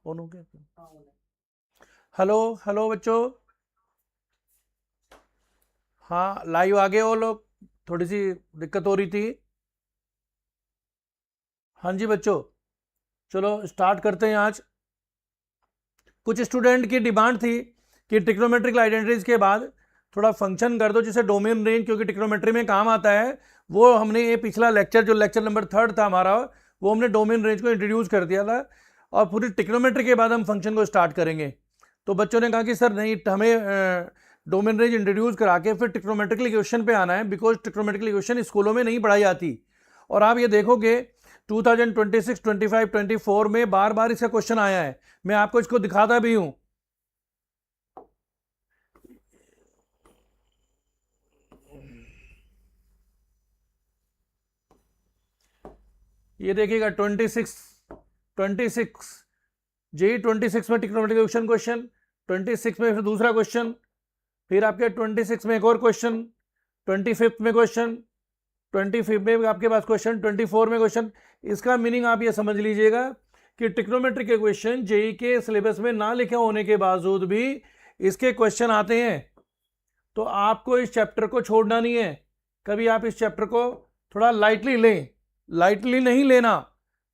On हो गया। Hello hello बच्चों, हाँ लाइव आ गए वो लोग, थोड़ी सी दिक्कत हो रही थी। हाँ जी बच्चों, चलो स्टार्ट करते हैं। आज कुछ स्टूडेंट की डिमांड थी कि ट्रिग्नोमेट्रिक आइडेंटिटीज के बाद थोड़ा फंक्शन कर दो जिसे डोमेन रेंज, क्योंकि ट्रिग्नोमेट्री में काम आता है। वो हमने ये पिछला लेक्चर, जो लेक्चर नंबर 3 था हमारा, वो हमने डोमेन रेंज को इंट्रोड्यूस कर दिया था, और पूरी ट्रिग्नोमेट्री के बाद हम फंक्शन को स्टार्ट करेंगे। तो बच्चों ने कहा कि सर नहीं, हमें डोमेन रेंज इंट्रोड्यूस करा के फिर ट्रिग्नोमेट्रिकल इक्वेशन पे आना है, बिकॉज ट्रिग्नोमेट्रिकल इक्वेशन स्कूलों में नहीं पढ़ाई जाती। और आप ये देखोगे 2026, 25, 24 में बार बार इसका क्वेश्चन आया है। मैं आपको इसको दिखाता भी हूं। ये देखिएगा 26 जी, 26 में ट्रिग्नोमेट्रिक क्वेश्चन, 26 में फिर दूसरा क्वेश्चन, फिर आपके 26 में एक और क्वेश्चन, 25 में क्वेश्चन, 25 में आपके पास क्वेश्चन, 24 में क्वेश्चन। इसका मीनिंग आप ये समझ लीजिएगा कि ट्रिग्नोमेट्रिक इक्वेशन जेई के सिलेबस में ना लिखे होने के बावजूद भी इसके क्वेश्चन आते हैं। तो आपको इस चैप्टर को छोड़ना नहीं है। कभी आप इस चैप्टर को थोड़ा लाइटली लें, लाइटली नहीं लेना।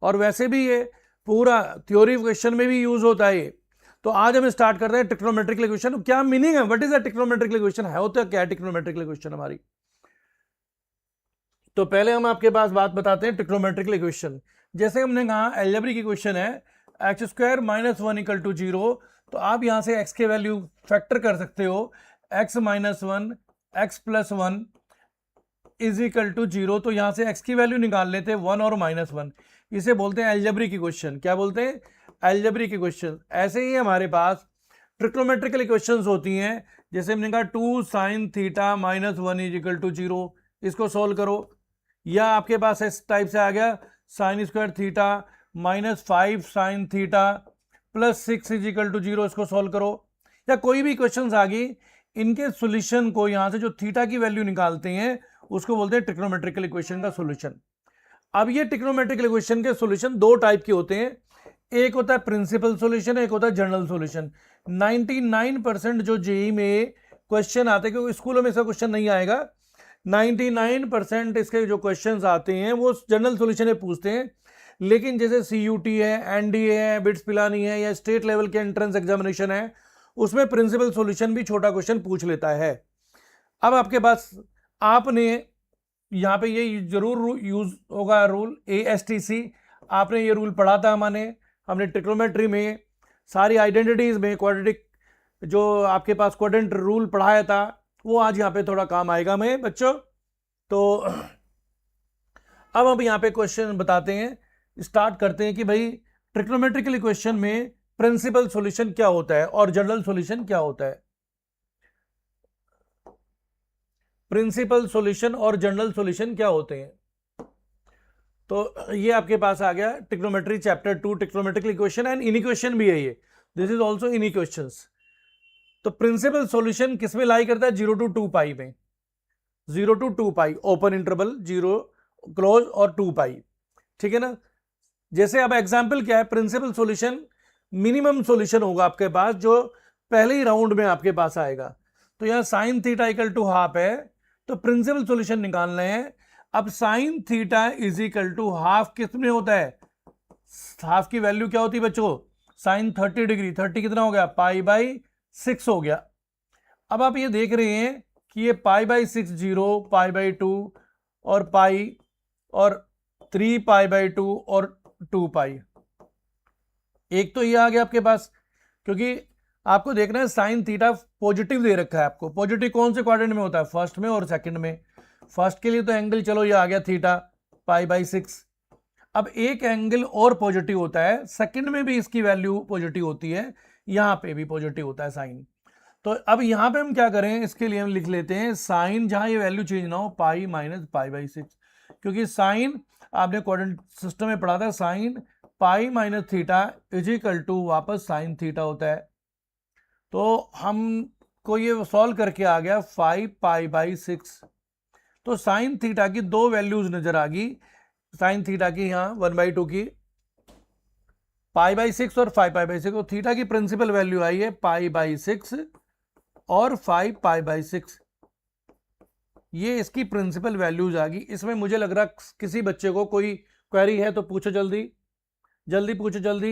और वैसे भी ये पूरा थ्योरी क्वेश्चन में भी यूज होता है। तो आज हम स्टार्ट करते हैं ट्रिग्नोमेट्रिक इक्वेशन। क्या मीनिंग है, what is a trigonometric equation, है होता क्या है ट्रिग्नोमेट्रिक इक्वेशन हमारी। तो पहले हम आपके पास बात बताते हैं ट्रिग्नोमेट्रिक इक्वेशन। जैसे हमने कहा अलजेब्रिक इक्वेशन है x square minus 1 equal to 0। तो आप यहां से x के वैल्यू फैक्टर कर सकते हो, x minus 1 x plus 1 is equal to 0। तो यहां से x की वैल्यू निकाल लेते हैं 1 और माइनस 1। इसे बोलते हैं अलजेब्रिक इक्वेशन। क्या बोलते हैं, अलजेब्रिक इक्वेशन। ऐसे ही हमारे पास ट्रिग्नोमेट्रिकल इक्वेशंस होती हैं। जैसे हमने कहा 2 sine theta minus 1 is equal to 0, इसको सोल्व करो। या आपके पास इस टाइप से आ गया sine square theta minus 5 sine theta plus 6 is equal to 0, इसको सोल्व करो। या कोई भी क्वेश्चंस आ गई, इनके सॉल्यूशन को यहां से जो थीटा की वैल्यू निकालते हैं उसको बोलते हैं ट्रिग्नोमेट्रिकल इक्वेशन का सॉल्यूशन। अब ये ट्रिग्नोमेट्रिकल इक्वेशन के सॉल्यूशन दो टाइप के होते हैं। एक होता है प्रिंसिपल सॉल्यूशन, एक होता है जनरल सॉल्यूशन। 99% जो जेई में क्वेश्चन आते हैं, क्योंकि स्कूलों में इसका क्वेश्चन नहीं आएगा, 99% इसके जो क्वेश्चंस आते हैं वो जनरल सॉल्यूशन में पूछते हैं। लेकिन जैसे सीयूटी है, एनडीए है, बिट्स पिलानी है, या स्टेट लेवल के एंट्रेंस एग्जामिनेशन है, उसमें प्रिंसिपल सॉल्यूशन भी छोटा क्वेश्चन पूछ लेता है। अब आपके पास, आपने यहाँ पे ये जरूर यूज होगा रूल ASTC। आपने ये रूल पढ़ा था, हमने ट्रिग्नोमेट्री में सारी आइडेंटिटीज में क्वाड्रेटिक जो आपके पास क्वाड्रेंट रूल पढ़ाया था, वो आज यहाँ पे थोड़ा काम आएगा हमें बच्चों। तो अब हम यहाँ पे क्वेश्चन बताते हैं, स्टार्ट करते हैं कि भाई ट्रिग्नोमेट्रिकल इक्वेशन में प्रिंसिपल सॉल्यूशन क्या होता है और जनरल सॉल्यूशन क्या होता है। प्रिंसिपल सॉल्यूशन और जनरल सॉल्यूशन क्या होते हैं। तो ये आपके पास आ गया trigonometry chapter 2, trigonometrical equation and inequation भी है ये, दिस इज ऑल्सो इनइक्वेशंस। तो प्रिंसिपल सॉल्यूशन किसमें लाई करता है, 0 to 2 पाई में, 0 to 2 pi, open interval 0 close और 2 पाई, ठीक है ना। जैसे अब एग्जांपल क्या है, प्रिंसिपल सॉल्यूशन मिनिमम सॉल्यूशन होगा आपके पास जो पहले ही राउंड में आपके पास आएगा। तो यहां sine theta equal to half है, तो प्रिंसिपल सॉल्यूशन निकालना है। अब sine theta is equal to half किस में होता है, हाफ की वैल्यू क्या होती है बच्चों, साइन 30 डिग्री, 30 कितना हो गया, पाई बाई 6 हो गया। अब आप ये देख रहे हैं कि ये पाई बाई 6 0, पाई बाई 2 और पाई, और 3 पाई बाई 2 और 2 पाई। एक तो ये आ गया आपके पास, क्योंकि आपको देखना है साइन थीटा पॉजिटिव दे रखा है आपको। पॉजिटिव कौन से क्वाड्रेंट में होता है, फर्स्ट में और सेकंड में। फर्स्ट के लिए तो एंगल, चलो ये आ गया थीटा पाई बाई 6। अब एक एंगल और पॉजिटिव होता है, सेकंड में भी इसकी वैल्यू पॉजिटिव होती है, यहां पे भी पॉजिटिव होता है साइन। तो अब यहां पे हम क्या करें, इसके लिए हम लिख लेते हैं साइन, जहां ये वैल्यू चेंज ना हो, पाई माइनस पाई बाई 6। क्योंकि साइन आपने क्वाड्रेंट सिस्टम में पढ़ा था, sine pi minus theta is equal to वापस साइन थीटा होता है। तो हमको ये सॉल्व करके आ गया 5 पाई बाई 6। तो साइन थीटा की दो वैल्यूज नजर आ गई, साइन थीटा की यहाँ 1/2 की, π/6 और 5π/6, तो थीटा की प्रिंसिपल वैल्यू आई है π/6 और 5π/6, ये इसकी प्रिंसिपल वैल्यूज आ गई। इसमें मुझे लग रहा किसी बच्चे को कोई क्वेरी है तो पूछो, जल्दी जल्दी पूछो जल्दी।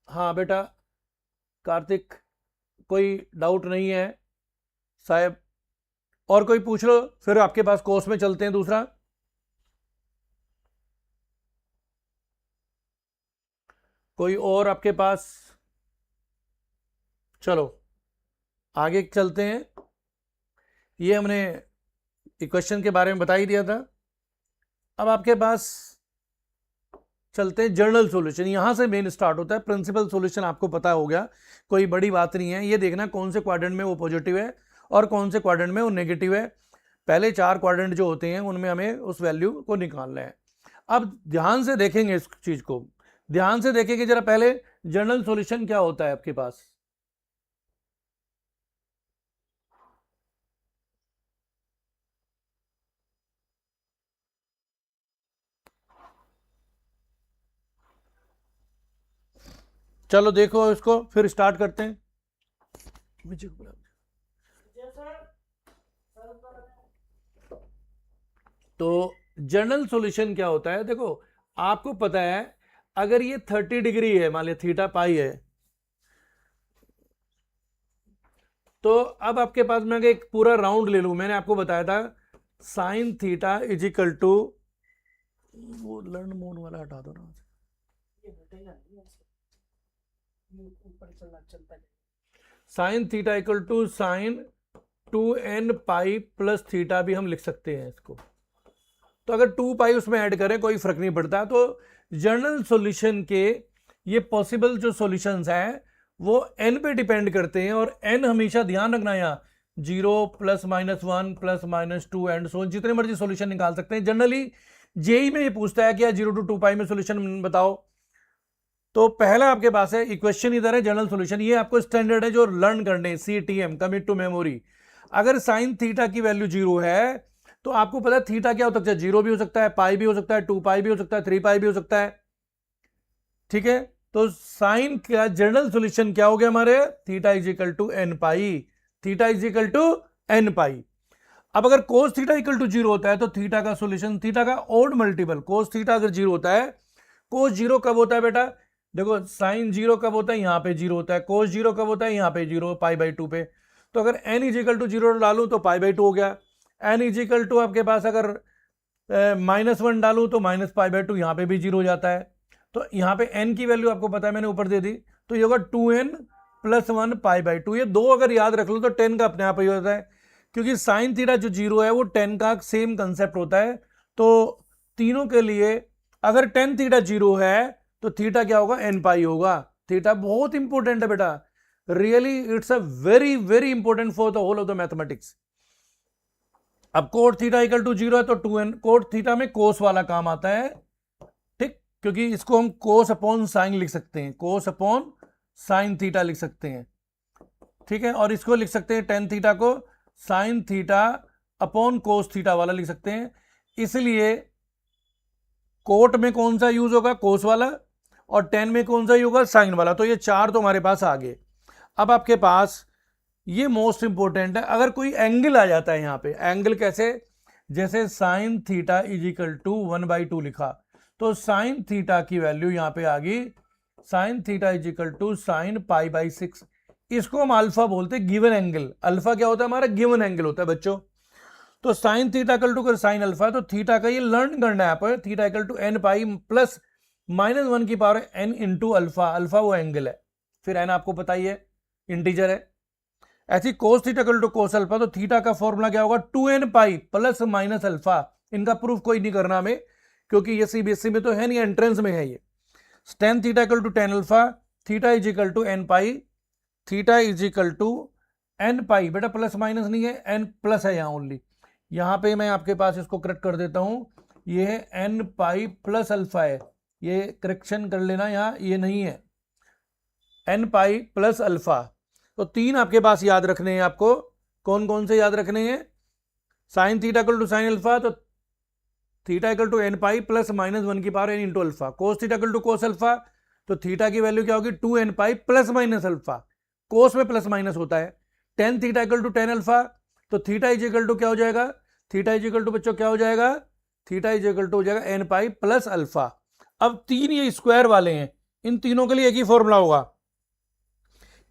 हाँ बेटा कार्तिक, कोई डाउट नहीं है साहब, और कोई पूछ लो, फिर आपके पास कोर्स में चलते हैं दूसरा। कोई और आपके पास? चलो आगे चलते हैं। ये हमने इक्वेशन के बारे में बता ही दिया था। अब आपके पास चलते हैं जनरल सॉल्यूशन, यहां से मेन स्टार्ट होता है। प्रिंसिपल सॉल्यूशन आपको पता हो गया, कोई बड़ी बात नहीं है। ये देखना कौन से क्वाड्रेंट में वो पॉजिटिव है और कौन से क्वाड्रेंट में वो नेगेटिव है। पहले 4 क्वाड्रेंट जो होते हैं उनमें हमें उस वैल्यू को निकालना है। अब ध्यान से देखेंगे इस चीज को, ध्यान से देखेंगे जरा। पहले जनरल सॉल्यूशन क्या होता है आपके पास? चलो देखो इसको, फिर स्टार्ट करते हैं। तो जनरल सॉल्यूशन क्या होता है? देखो आपको पता है, अगर ये 30 डिग्री है, मान लिया थीटा पाई है, तो अब आपके पास मैं एक पूरा राउंड ले लूं, मैंने आपको बताया था sine theta is equal to, वो लर्न मोड वाला हटा दो ना, sine theta equal to sine 2n pi plus theta भी हम लिख सकते हैं इसको। तो अगर 2 पाई उसमें ऐड करें कोई फर्क नहीं पड़ता। तो जनरल सॉल्यूशन के ये पॉसिबल जो सॉल्यूशंस हैं वो n पे डिपेंड करते हैं, और n हमेशा ध्यान रखना, यहाँ 0 +-1 +-2 एंड सो जितने मर्जी सॉल्यूशन निकाल सकते हैं। जनरली जेई में ये पूछता है कि 0 to 2 पाई में सॉल्यूशन बताओ। तो पहला आपके पास है इक्वेशन, इधर है जनरल सॉल्यूशन, ये आपको स्टैंडर्ड है जो लर्न करने, CTM कमिट टू मेमोरी। अगर साइन थीटा की वैल्यू 0 है तो आपको पता है थीटा क्या हो सकता है, 0 भी हो सकता है, पाई भी हो सकता है, 2 पाई भी हो सकता है, 3 पाई भी हो सकता है। ठीक है, तो साइन का जनरल सॉल्यूशन क्या हो गया हमारे, theta is equal to n pi, theta is equal to n pi. अब अगर कोस थीटा इक्वल टू 0 होता है तो थीटा का सॉल्यूशन, थीटा का ओड मल्टीपल कोस थीटा अगर 0 होता है, कोस 0 कब होता है बेटा? देखो साइन 0 कब होता है, यहां पे 0 होता है। कोस 0 कब होता है, यहां पे 0, π/2 पे। तो अगर n इज इक्वल टू 0 डालूं तो π/2 हो गया। n इज इक्वल टू आपके पास अगर -1 डालूं तो -π/2, यहां पे भी 0 हो जाता है। तो यहां पे n की वैल्यू आपको पता है, मैंने ऊपर दे दी, तो ये होगा 2n + 1 π/2। ये दो अगर याद रख लो तो 10 का अपने आप ही होता है, क्योंकि साइन थीटा जो 0 है वो 10 का सेम कंसेप्ट होता है। तो तीनों के लिए अगर tan थीटा 0 है तो थीटा क्या होगा, n पाई होगा। थीटा बहुत इंपॉर्टेंट है बेटा, really it's a very very important for the whole of the mathematics. अब कोट थीटा इक्वल टू 0 है तो 2n, कोट थीटा में कोस वाला काम आता है, ठीक, क्योंकि इसको हम कोस अपॉन साइन लिख सकते हैं, कोस अपॉन साइन थीटा लिख सकते हैं। ठीक है, और इसको लिख सकते हैं tan थीटा को sine theta upon cos theta वाला लिख सकते हैं। इसलिए कोट में कौन सा यूज होगा, कोस वाला, और tan में कौन सा यूज होगा, साइन वाला। तो ये 4 तो हमारे पास आ गए। अब आपके पास ये मोस्ट इंपॉर्टेंट है, अगर कोई एंगल आ जाता है यहाँ पे, एंगल कैसे, जैसे sine theta is equal to 1/2 लिखा, तो साइन थीटा की वैल्यू यहाँ पे आ गई, sine theta is equal to sine π/6। इसको हम अल्फा बोलते हैं, गिवन एंगल। अल्फा क्या होता है हमारा, गिवन एंगल होता है बच्चों। तो साइन थीटा इक्वल टू कर साइन अल्फा, तो थीटा का ये लर्न करना है आप, theta equal to n pi plus -1 की power n into alpha, alpha वो एंगल है, फिर n आपको पता ही है इंटीजर है। ऐसी cos theta equal to cos alpha, तो थीटा का फॉर्मूला क्या होगा, 2n pi plus minus alpha. इनका प्रूफ कोई नहीं करना हमें, क्योंकि ये CBSE में तो है नहीं, एंट्रेंस में है ये। tan theta equal to tan alpha, theta is equal to n pi, theta is equal to n pi, बेटा प्लस माइनस नहीं है, n प्लस है यहाँ ओनली। यहाँ पे मैं आपके पास इसको करेक्ट कर देता हूँ, ये है n पाई प्लस अल्फा है, ये करेक्शन कर लेना, यहाँ ये नहीं है, n पाई प्लस अल्फा। तो 3 आपके पास याद रखने हैं आपको, कौन कौन से याद रखने हैं, sine theta equal to sine alpha, तो theta equal to n pi plus minus 1 की power n into alpha. Cos theta equal to cos alpha, तो थीटा की वैल्यू क्या होगी 2 n pi plus minus alpha, cos में plus minus होता है। Tan theta equal to tan alpha, तो theta is equal to क्या हो जाएगा, थीटा इज इक्वल टू बच्चों क्या हो जाएगा, थीटा इज इक्वल टू हो जाएगा एन पाई प्लस अल्फा। अब तीन ये स्क्वायर वाले हैं, इन तीनों के लिए एक ही फॉर्मूला होगा,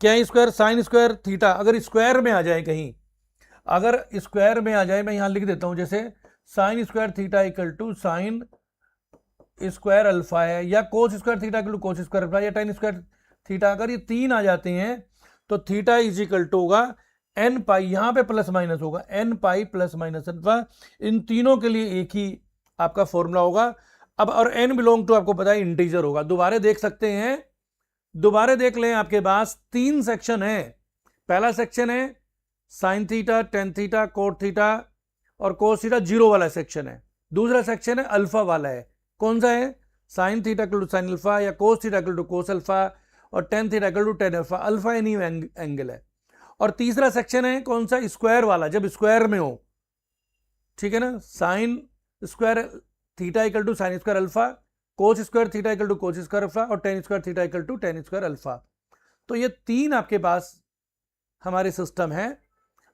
क्या है स्क्वायर, साइन स्क्वायर थीटा। अगर स्क्वायर में आ जाए कहीं, अगर स्क्वायर में आ जाए, मैं यहां लिख देता हूं, जैसे sine square theta equal to sine square alpha है, या cos square theta equal to cos square alpha, या टेन स्क्वायर थीटा। अगर ये तीन आ जाते हैं तो थीटा इज इक्वल टू होगा एन पाई, यहां पे प्लस माइनस होगा, n pi plus minus alpha. इन तीनों के लिए एक ही आपका फॉर्मूला होगा। अब और एन बिलोंग टू आपको पता है इंटीजर होगा। दोबारा देख सकते हैं, दोबारा देख लें, आपके पास तीन सेक्शन है। पहला सेक्शन है sine theta, tan theta, cot theta और कोस थीटा, जीरो वाला सेक्शन है। दूसरा सेक्शन है अल्फा वाला है, कौन सा है, sine theta equal to sine alpha, या cos theta equal to cos alpha, और tan theta equal to tan alpha. Alpha any angle है। और तीसरा सेक्शन है कौन सा, स्क्वायर वाला, जब स्क्वायर में हो, ठीक है ना, sine square theta equal to sine square alpha, cos square theta equal to cos square alpha, और tan square theta equal to tan square alpha. तो ये तीन आपके पास हमारे सिस्टम है।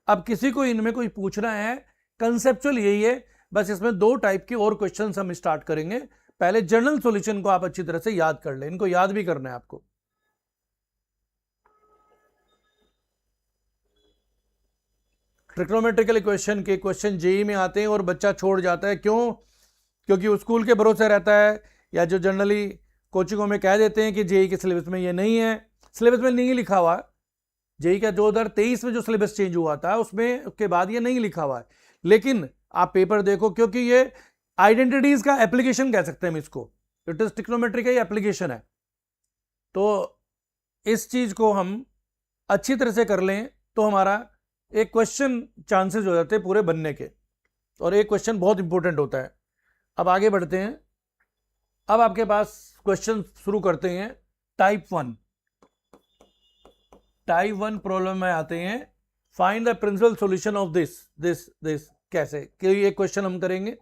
अब किसी को इनमें कोई पूछना है, कंसेप्चुअल यही है, बस इसमें दो टाइप के और क्वेश्चंस हम स्टार्ट करेंगे। पहले जनरल सॉल्यूशन को आप अच्छी तरह से याद कर लें, इनको याद भी करना है आपको। ट्रिग्नोमेट्रिकल इक्वेशन के क्वेश्चन जेई में आते हैं और बच्चा छोड़ जाता है, क्यों, क्योंकि वो स्कूल के भरोसे रहता है, या जो जनरली कोचिंगों में कह देते हैं कि जेई के सिलेबस में ये नहीं है। सिलेबस में नहीं लिखा हुआ, जेई का 2023 में जो सिलेबस चेंज हुआ था उसमें, उसके बाद ये नहीं लिखा हुआ है। लेकिन आप पेपर देखो, क्योंकि ये आइडेंटिटीज का एप्लीकेशन कह सकते हैं हम इसको, इट इज ट्रिग्नोमेट्री का ही एप्लीकेशन है। तो इस चीज को हम अच्छी तरह से कर लें तो हमारा एक क्वेश्चन चांसेस हो जाते हैं पूरे बनने के, और एक क्वेश्चन बहुत इंपॉर्टेंट होता है। अब आगे बढ़ते हैं। अब आपके पास क्वेश्चन शुरू करते हैं टाइप 1। टाइप 1 प्रॉब्लम में आते हैं, find the principal solution of this. कैसे, कि एक क्वेश्चन हम करेंगे।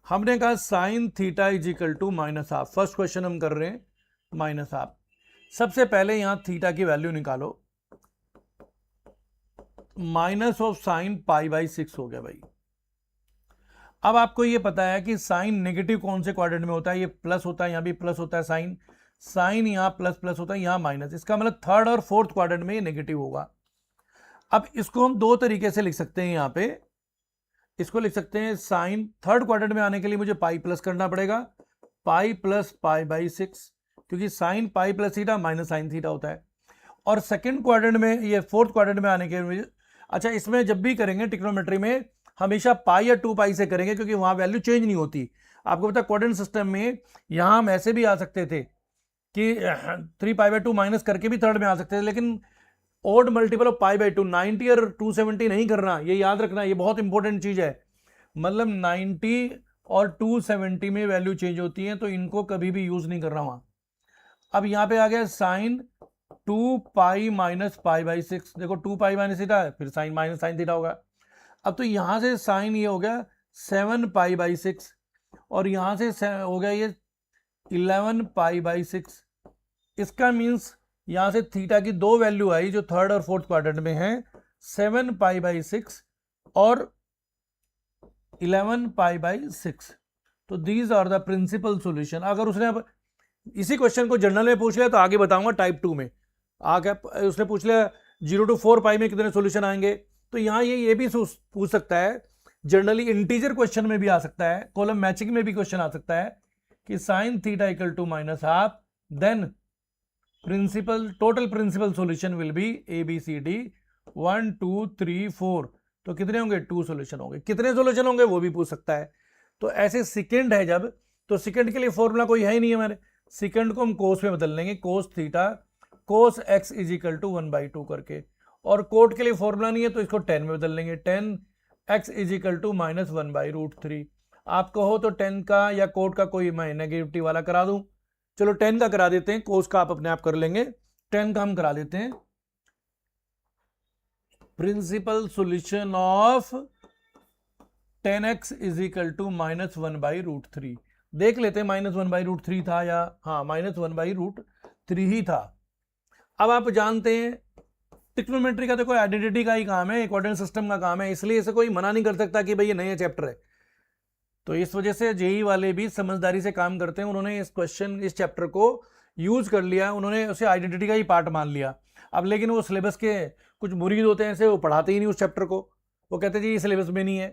हमने कहा sine theta is equal to minus half. First question हम कर रहे हैं माइनस हाफ। सबसे पहले यहां थीटा की वैल्यू निकालो, minus of sine pi by 6 हो गया भाई। अब आपको ये पता है कि साइन नेगेटिव कौन से क्वाड्रेंट में होता है, ये प्लस होता है, यहां भी प्लस होता है, साइन साइन यहां प्लस प्लस होता है, यहां माइनस। इसका मतलब थर्ड और फोर्थ क्वाड्रेंट में ये नेगेटिव होगा। अब इसको हम दो तरीके से लिख सकते हैं। यहां पे इसको लिख सकते हैं, साइन थर्ड क्वाड्रेंट में आने के लिए मुझे पाई प्लस करना पड़ेगा, पाई प्लस पाई बाई 6, क्योंकि sine pi plus theta minus sine theta होता है। और सेकंड क्वाड्रेंट में, ये फोर्थ क्वाड्रेंट में आने के लिए, अच्छा इसमें जब भी करेंगे ट्रिग्नोमेट्री में हमेशा पाई या 2 पाई से करेंगे, क्योंकि वहां वैल्यू चेंज नहीं होती। आपको पता है क्वाड्रेंट सिस्टम में यहां हम ऐसे भी आ सकते थे कि 3 पाई बाई 2 माइनस करके भी थर्ड में आ सकते थे, लेकिन odd multiple of pi by 2, 90 और 270 नहीं करना, ये याद रखना, ये बहुत इंपॉर्टेंट चीज है। मतलब 90 और 270 में वैल्यू चेंज होती है, तो इनको कभी भी यूज नहीं करना वहां। अब यहां पे आ गया sine 2 pi minus pi by 6, देखो 2 पाई माइनस थीटा है, फिर साइन माइनस साइन थीटा होगा। अब तो यहां से साइन ये हो गया 7 पाई बाई 6, और यहां से हो गया ये 11 पाई बाई 6। इसका मीन्स यहां से थीटा की दो वैल्यू आई जो थर्ड और फोर्थ क्वाड्रेंट में है, 7 पाई बाई 6 और 11 पाई बाई 6। तो these are the principal solution. अगर उसने अब इसी क्वेश्चन को जनरल में पूछ लिया तो आगे बताऊंगा टाइप 2 में। आगे उसने पूछ लिया 0 to 4 पाई में कितने सॉल्यूशन आएंगे, तो यहां ये भी पूछ सकता है। जनरली इंटीजर क्वेश्चन में भी आ सकता है, कॉलम मैचिंग में भी क्वेश्चन आ सकता है कि sine theta equal to minus half, then principal total principal solution will be ABCD 1 2 3 4। तो कितने होंगे, 2 सॉल्यूशन होंगे। कितने सॉल्यूशन होंगे वो भी पूछ सकता है। तो ऐसे सेकंड है जब, तो सेकंड के लिए फॉर्मूला कोई है ही नहीं हमारे, सेकंड को हम कोस में बदल लेंगे, cos theta cos x is equal to 1/2 करके। और कोट के लिए फॉर्मूला नहीं है तो इसको 10 में बदल लेंगे, 10x is equal to minus 1/√3। आप कहो तो 10 का या कोट का कोई मैं नेगेटिविटी वाला करा दूं, चलो 10 का करा देते हैं, कोस का आप अपने आप कर लेंगे, 10 का हम करा देते हैं। Principal solution of 10x is equal to -1/√3। देख लेते हैं -1/√3 था या हाँ -1/√3 ही था। अब आप जानते हैं ट्रिग्नोमेट्री का देखो आइडेंटिटी का ही काम है, कोऑर्डिनेट सिस्टम का काम है, इसलिए इसे कोई मना नहीं कर सकता कि भाई ये नया चैप्टर है। तो इस वजह से जेई वाले भी समझदारी से काम करते हैं, उन्होंने इस चैप्टर को यूज कर लिया, उन्होंने उसे आइडेंटिटी का ही पार्ट मान लिया। अब लेकिन वो सिलेबस के कुछ मुरीद होते हैं ऐसे, वो पढ़ाते ही नहीं उस चैप्टर को, वो कहते हैं जी ये सिलेबस में नहीं है।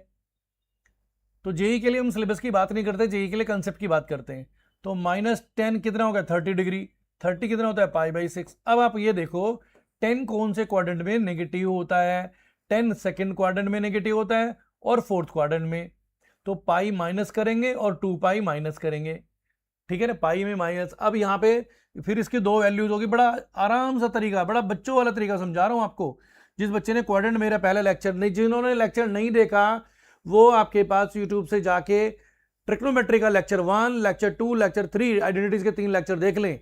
तो जेई के लिए हम सिलेबस की बात नहीं करते, जेई के लिए कंसेप्ट की बात करते हैं। तो -10 कितना होगा 30 डिग्री, 30 कितना होता है π/6। अब आप ये देखो 10 कौन से क्वाड्रेंट में नेगेटिव होता है, 10 सेकेंड क्वाड्रेंट में नेगेटिव होता है और फोर्थ क्वाड्रेंट में। तो पाई माइनस करेंगे और 2π माइनस करेंगे, ठीक है ना, पाई में माइनस। अब यहाँ पे फिर इसकी दो वैल्यूज होगी, बड़ा आराम सा तरीका, बड़ा बच्चों वाला तरीका समझा रहा हूँ आपको। जिस बच्चे ने क्वाड्रेंट मेरा पहला लेक्चर नहीं, जिन्होंने लेक्चर नहीं देखा वो आपके पास यूट्यूब से जाके ट्रिग्नोमेट्री का लेक्चर 1, लेक्चर 2, लेक्चर 3, आइडेंटिटीज के 3 लेक्चर देख लें,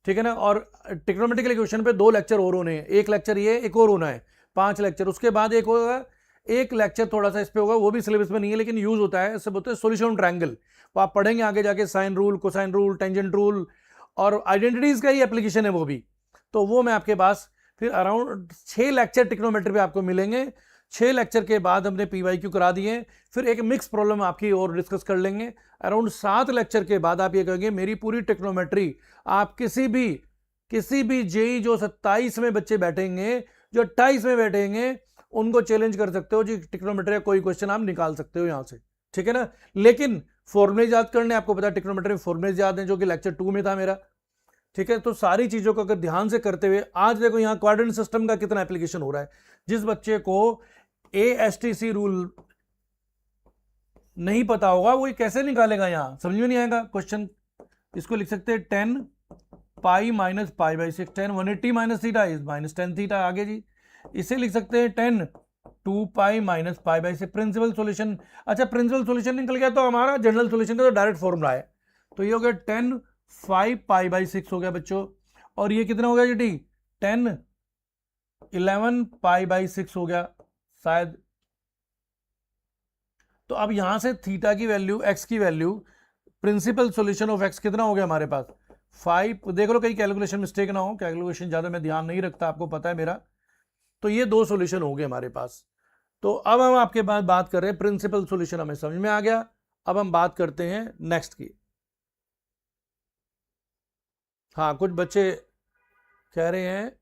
ठीक है ना। और ट्रिग्नोमेट्री के क्वेश्चन पे 2 लेक्चर और होने हैं, एक लेक्चर ये, एक और होना है, 5 लेक्चर। उसके बाद एक होगा, एक लेक्चर थोड़ा सा इस पे होगा, वो भी सिलेबस में नहीं है लेकिन यूज होता है, इससे बोलते हैं सॉल्यूशन ट्रायंगल। वो आप पढ़ेंगे आगे जाके, sine rule, cosine rule, tangent rule और आइडेंटिटीज का ही एप्लीकेशन है वो भी। तो वो मैं आपके पास फिर अराउंड 6 लेक्चर ट्रिग्नोमेट्री पे आपको मिलेंगे। 6 लेक्चर के बाद हमने PYQ करा दिए, फिर एक मिक्स प्रॉब्लम आपकी और डिस्कस कर लेंगे। अराउंड 7 लेक्चर के बाद आप ये कहेंगे मेरी पूरी ट्रिग्नोमेट्री, आप किसी भी जेई जो 27 में बच्चे बैठेंगे, जो 28 में बैठेंगे, उनको चैलेंज कर सकते हो जी, ट्रिग्नोमेट्री का कोई क्वेश्चन आप निकाल सकते हो यहां से, ठीक है ना। लेकिन फॉर्मूले याद करने, आपको पता है ट्रिग्नोमेट्री में फॉर्मूले याद हैं, जो कि लेक्चर 2 में था मेरा, ठीक है। तो सारी चीजों को अगर ध्यान से करते हुए, आज देखो यहाँ कोऑर्डिनेट सिस्टम का कितना एप्लीकेशन हो रहा है। जिस बच्चे को ASTC रूल नहीं पता होगा वो कैसे निकालेगा, यहां समझ में नहीं आएगा क्वेश्चन। इसको लिख सकते हैं 10π minus π/6, 10 180 minus theta is -10 theta. आगे जी इसे लिख सकते हैं 10 2π माइनस π/6, प्रिंसिपल सॉल्यूशन। अच्छा प्रिंसिपल सॉल्यूशन निकल गया तो हमारा जनरल सॉल्यूशन का तो डायरेक्ट फॉर्मूला है, तो ये हो गया 10 5π/6 हो गया बच्चों। और ये कितना हो गया जी 10 11π/6 हो गया शायद। तो अब यहां से थीटा की वैल्यू, एक्स की value, principal solution of x कितना हो गया हमारे पास 5। देख लो कहीं कैलकुलेशन मिस्टेक ना हो, कैलकुलेशन ज्यादा मैं ध्यान नहीं रखता, आपको पता है मेरा। तो ये 2 सॉल्यूशन हो गए हमारे पास। तो अब हम आपके बाद बात कर रहे हैं, प्रिंसिपल सॉल्यूशन हमें समझ में आ गया, अब हम बात करते हैं नेक्स्ट की। हाँ कुछ बच्चे कह रहे हैं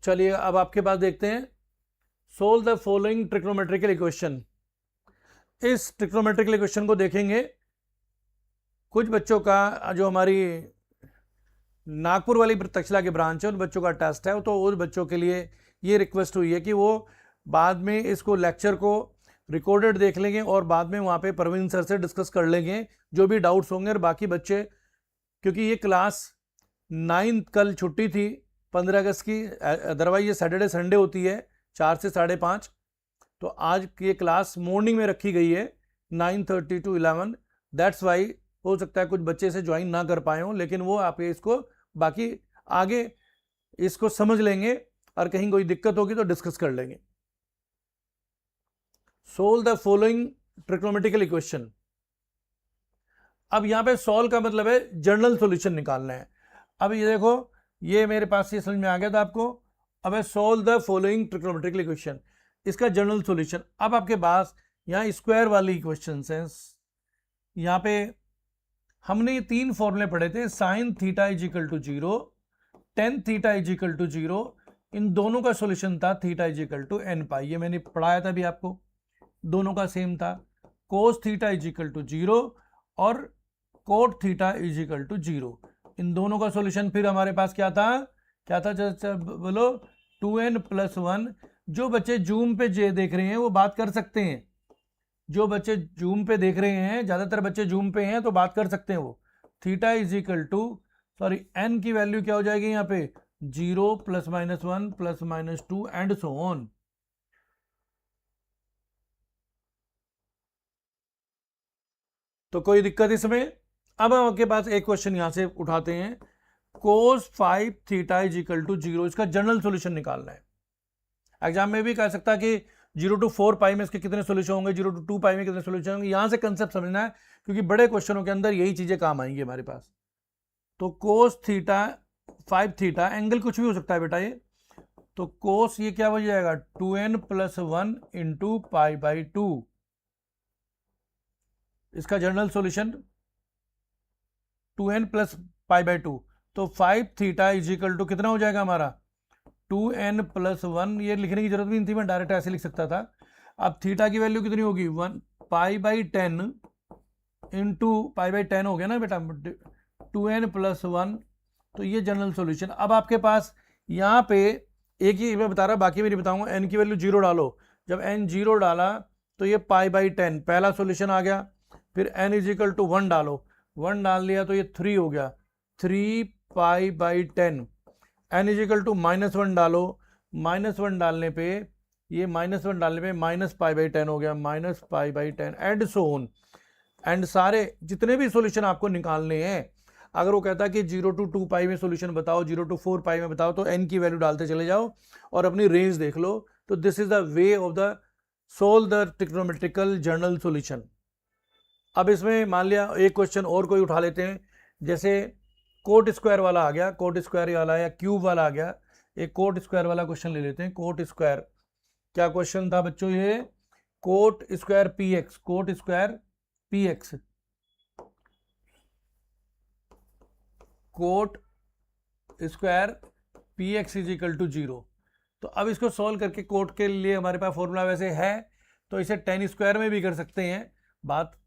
चलिए अब आपके पास देखते हैं, solve the following trigonometrical equation. इस ट्रिग्नोमेट्रिकल इक्वेशन को देखेंगे। कुछ बच्चों का जो हमारी नागपुर वाली तक्षशिला की ब्रांच है, उन बच्चों का टेस्ट है, तो उन बच्चों के लिए ये रिक्वेस्ट हुई है कि वो बाद में इसको लेक्चर को रिकॉर्डेड देख लेंगे और बाद में वहाँ पे परवीन सर से डिस्कस कर लेंगे जो भी डाउट्स होंगे। और बाकी बच्चे, क्योंकि ये क्लास 9 कल छुट्टी थी 15 अगस्त की, अदरवाइज ये सैटरडे संडे होती है 4 से 5:30, तो आज ये क्लास मॉर्निंग में रखी गई है 9:30 to 11। दैट्स वाई हो सकता है कुछ बच्चे इसे ज्वाइन ना कर पाए हों, लेकिन वो आप इसको बाकी आगे इसको समझ लेंगे और कहीं कोई दिक्कत होगी तो डिस्कस कर लेंगे। Solve the following trigonometrical equation. अब यहां पे सॉल्व का मतलब है जनरल सॉल्यूशन निकालना है। अब ये देखो, ये मेरे पास ये समझ में आ गया था आपको। अब है solve the following trigonometrical equation, इसका जनरल सॉल्यूशन। अब आपके पास यहाँ स्क्वायर वाली इक्वेशन है, यहाँ पे हमने ये 3 फॉर्मूले पढ़े थे, sine theta is equal to 0, tan theta is equal to 0, इन दोनों का सॉल्यूशन था theta is equal to n π। ये मैंने पढ़ाया था अभी आपको, दोनों का सेम था। Cos theta is equal to 0 और cot theta is equal to 0, इन दोनों का सॉल्यूशन फिर हमारे पास क्या था बोलो 2n+1। जो बच्चे जूम पे जे देख रहे हैं वो बात कर सकते हैं, जो बच्चे जूम पे देख रहे हैं, ज्यादातर बच्चे जूम पे हैं तो बात कर सकते हैं वो। Theta is equal to n की वैल्यू क्या हो जाएगी यहाँ पे 0 +-1 +-2 एंड सो ऑन। तो कोई दिक्कत इसमें। अब हम आपके पास एक क्वेश्चन यहां से उठाते हैं, cos 5 theta is equal to 0, इसका जनरल सॉल्यूशन निकालना है। एग्जाम में भी कह सकता कि 0 to 4 पाई में इसके कितने सोल्यूशन होंगे, 0 to 2 पाई में कितने सोल्यूशन होंगे। यहां से कंसेप्ट समझना है, क्योंकि बड़े क्वेश्चनों के अंदर यही चीजें काम आएंगी हमारे पास। तो कोस थीटा 5 थीटा, एंगल कुछ भी हो सकता है बेटा ये, तो कोस ये क्या हो जाएगा 2n plus 1 into pi by 2, इसका general solution 2n plus pi by 2। तो 5 थीटा इज इक्वल टू कितना हो जाएगा हमारा 2n प्लस 1, ये लिखने की जरूरत भी नहीं थी, मैं डायरेक्ट ऐसे लिख सकता था। अब थीटा की वैल्यू कितनी होगी 1 पाई बाई 10 इंटू पाई बाई 10 हो गया ना बेटा, 2n प्लस 1। तो ये जनरल सॉल्यूशन। अब आपके पास यहाँ पे एक ही मैं बता रहा, बाकी भी नहीं बताऊंगा। n की वैल्यू 0 डालो, जब n 0 डाला तो ये पाई बाई 10 पहला सॉल्यूशन आ गया। फिर n इज इक्वल टू 1 डालो, 1 डाल दिया तो ये 3 हो गया, 3 pi by 10। n is equal to -1 डालो, -1 डालने पे ये -1 डालने पे माइनस पाई बाई 10 हो गया, minus pi by 10 and so on. And सारे जितने भी सॉल्यूशन आपको निकालने हैं, अगर वो कहता है कि 0 to 2 पाई में सॉल्यूशन बताओ, 0 to 4 पाई में बताओ, तो n की वैल्यू डालते चले जाओ और अपनी रेंज देख लो। तो this is the way of the solve the trigonometrical general solution. अब इसमें मान लिया एक क्वेश्चन और कोई उठा लेते हैं, जैसे कोट स्क्वायर वाला आ गया, कोट स्क्वायर वाला या क्यूब वाला आ गया। एक कोट स्क्वायर वाला क्वेश्चन ले लेते हैं। कोट स्क्वायर क्या क्वेश्चन था बच्चों, ये cot square p x, cot square p x, cot square p x is equal to 0। तो अब इसको सॉल्व करके कोट के लिए हमारे पास फॉर्मूला वैसे है, तो इसे टेन स्क्वायर में भी कर सकते हैं, बात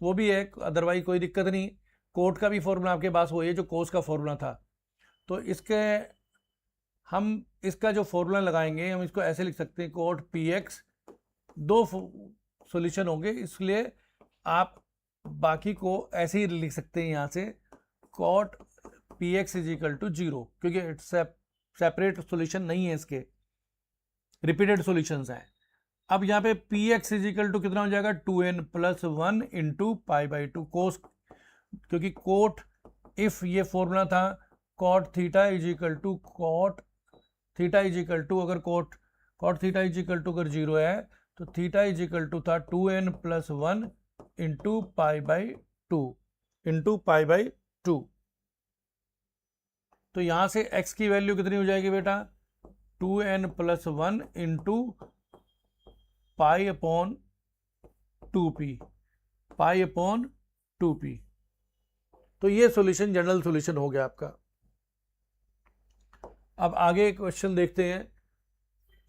वो भी है, अदरवाइज कोई दिक्कत नहीं। कोट का भी फॉर्मूला आपके पास वही है जो कोस का फॉर्मूला था। तो इसके हम इसका जो फॉर्मूला लगाएंगे, हम इसको ऐसे लिख सकते हैं, कोट पी एक्स, दो सॉल्यूशन होंगे, इसलिए आप बाकी को ऐसे ही लिख सकते हैं यहाँ से, cot p x is equal to 0, क्योंकि इट्स सेपरेट सॉल्यूशन नहीं है, इसके रिपीटेड सॉल्यूशंस हैं। अब यहाँ पे P x is equal to कितना हो जाएगा 2n plus 1 into pi by 2 cos, क्योंकि कोट इफ ये फॉर्मूला था cot theta is equal to cot theta is equal to, अगर cot theta is equal to अगर 0 है तो थीटा इज इक्वल टू था 2n plus 1 into pi by 2 into pi by 2। तो यहां से x की वैल्यू कितनी हो जाएगी बेटा 2n plus 1 into pi upon 2p, pi upon 2p। तो ये सॉल्यूशन जनरल सॉल्यूशन हो गया आपका। अब आगे क्वेश्चन देखते हैं।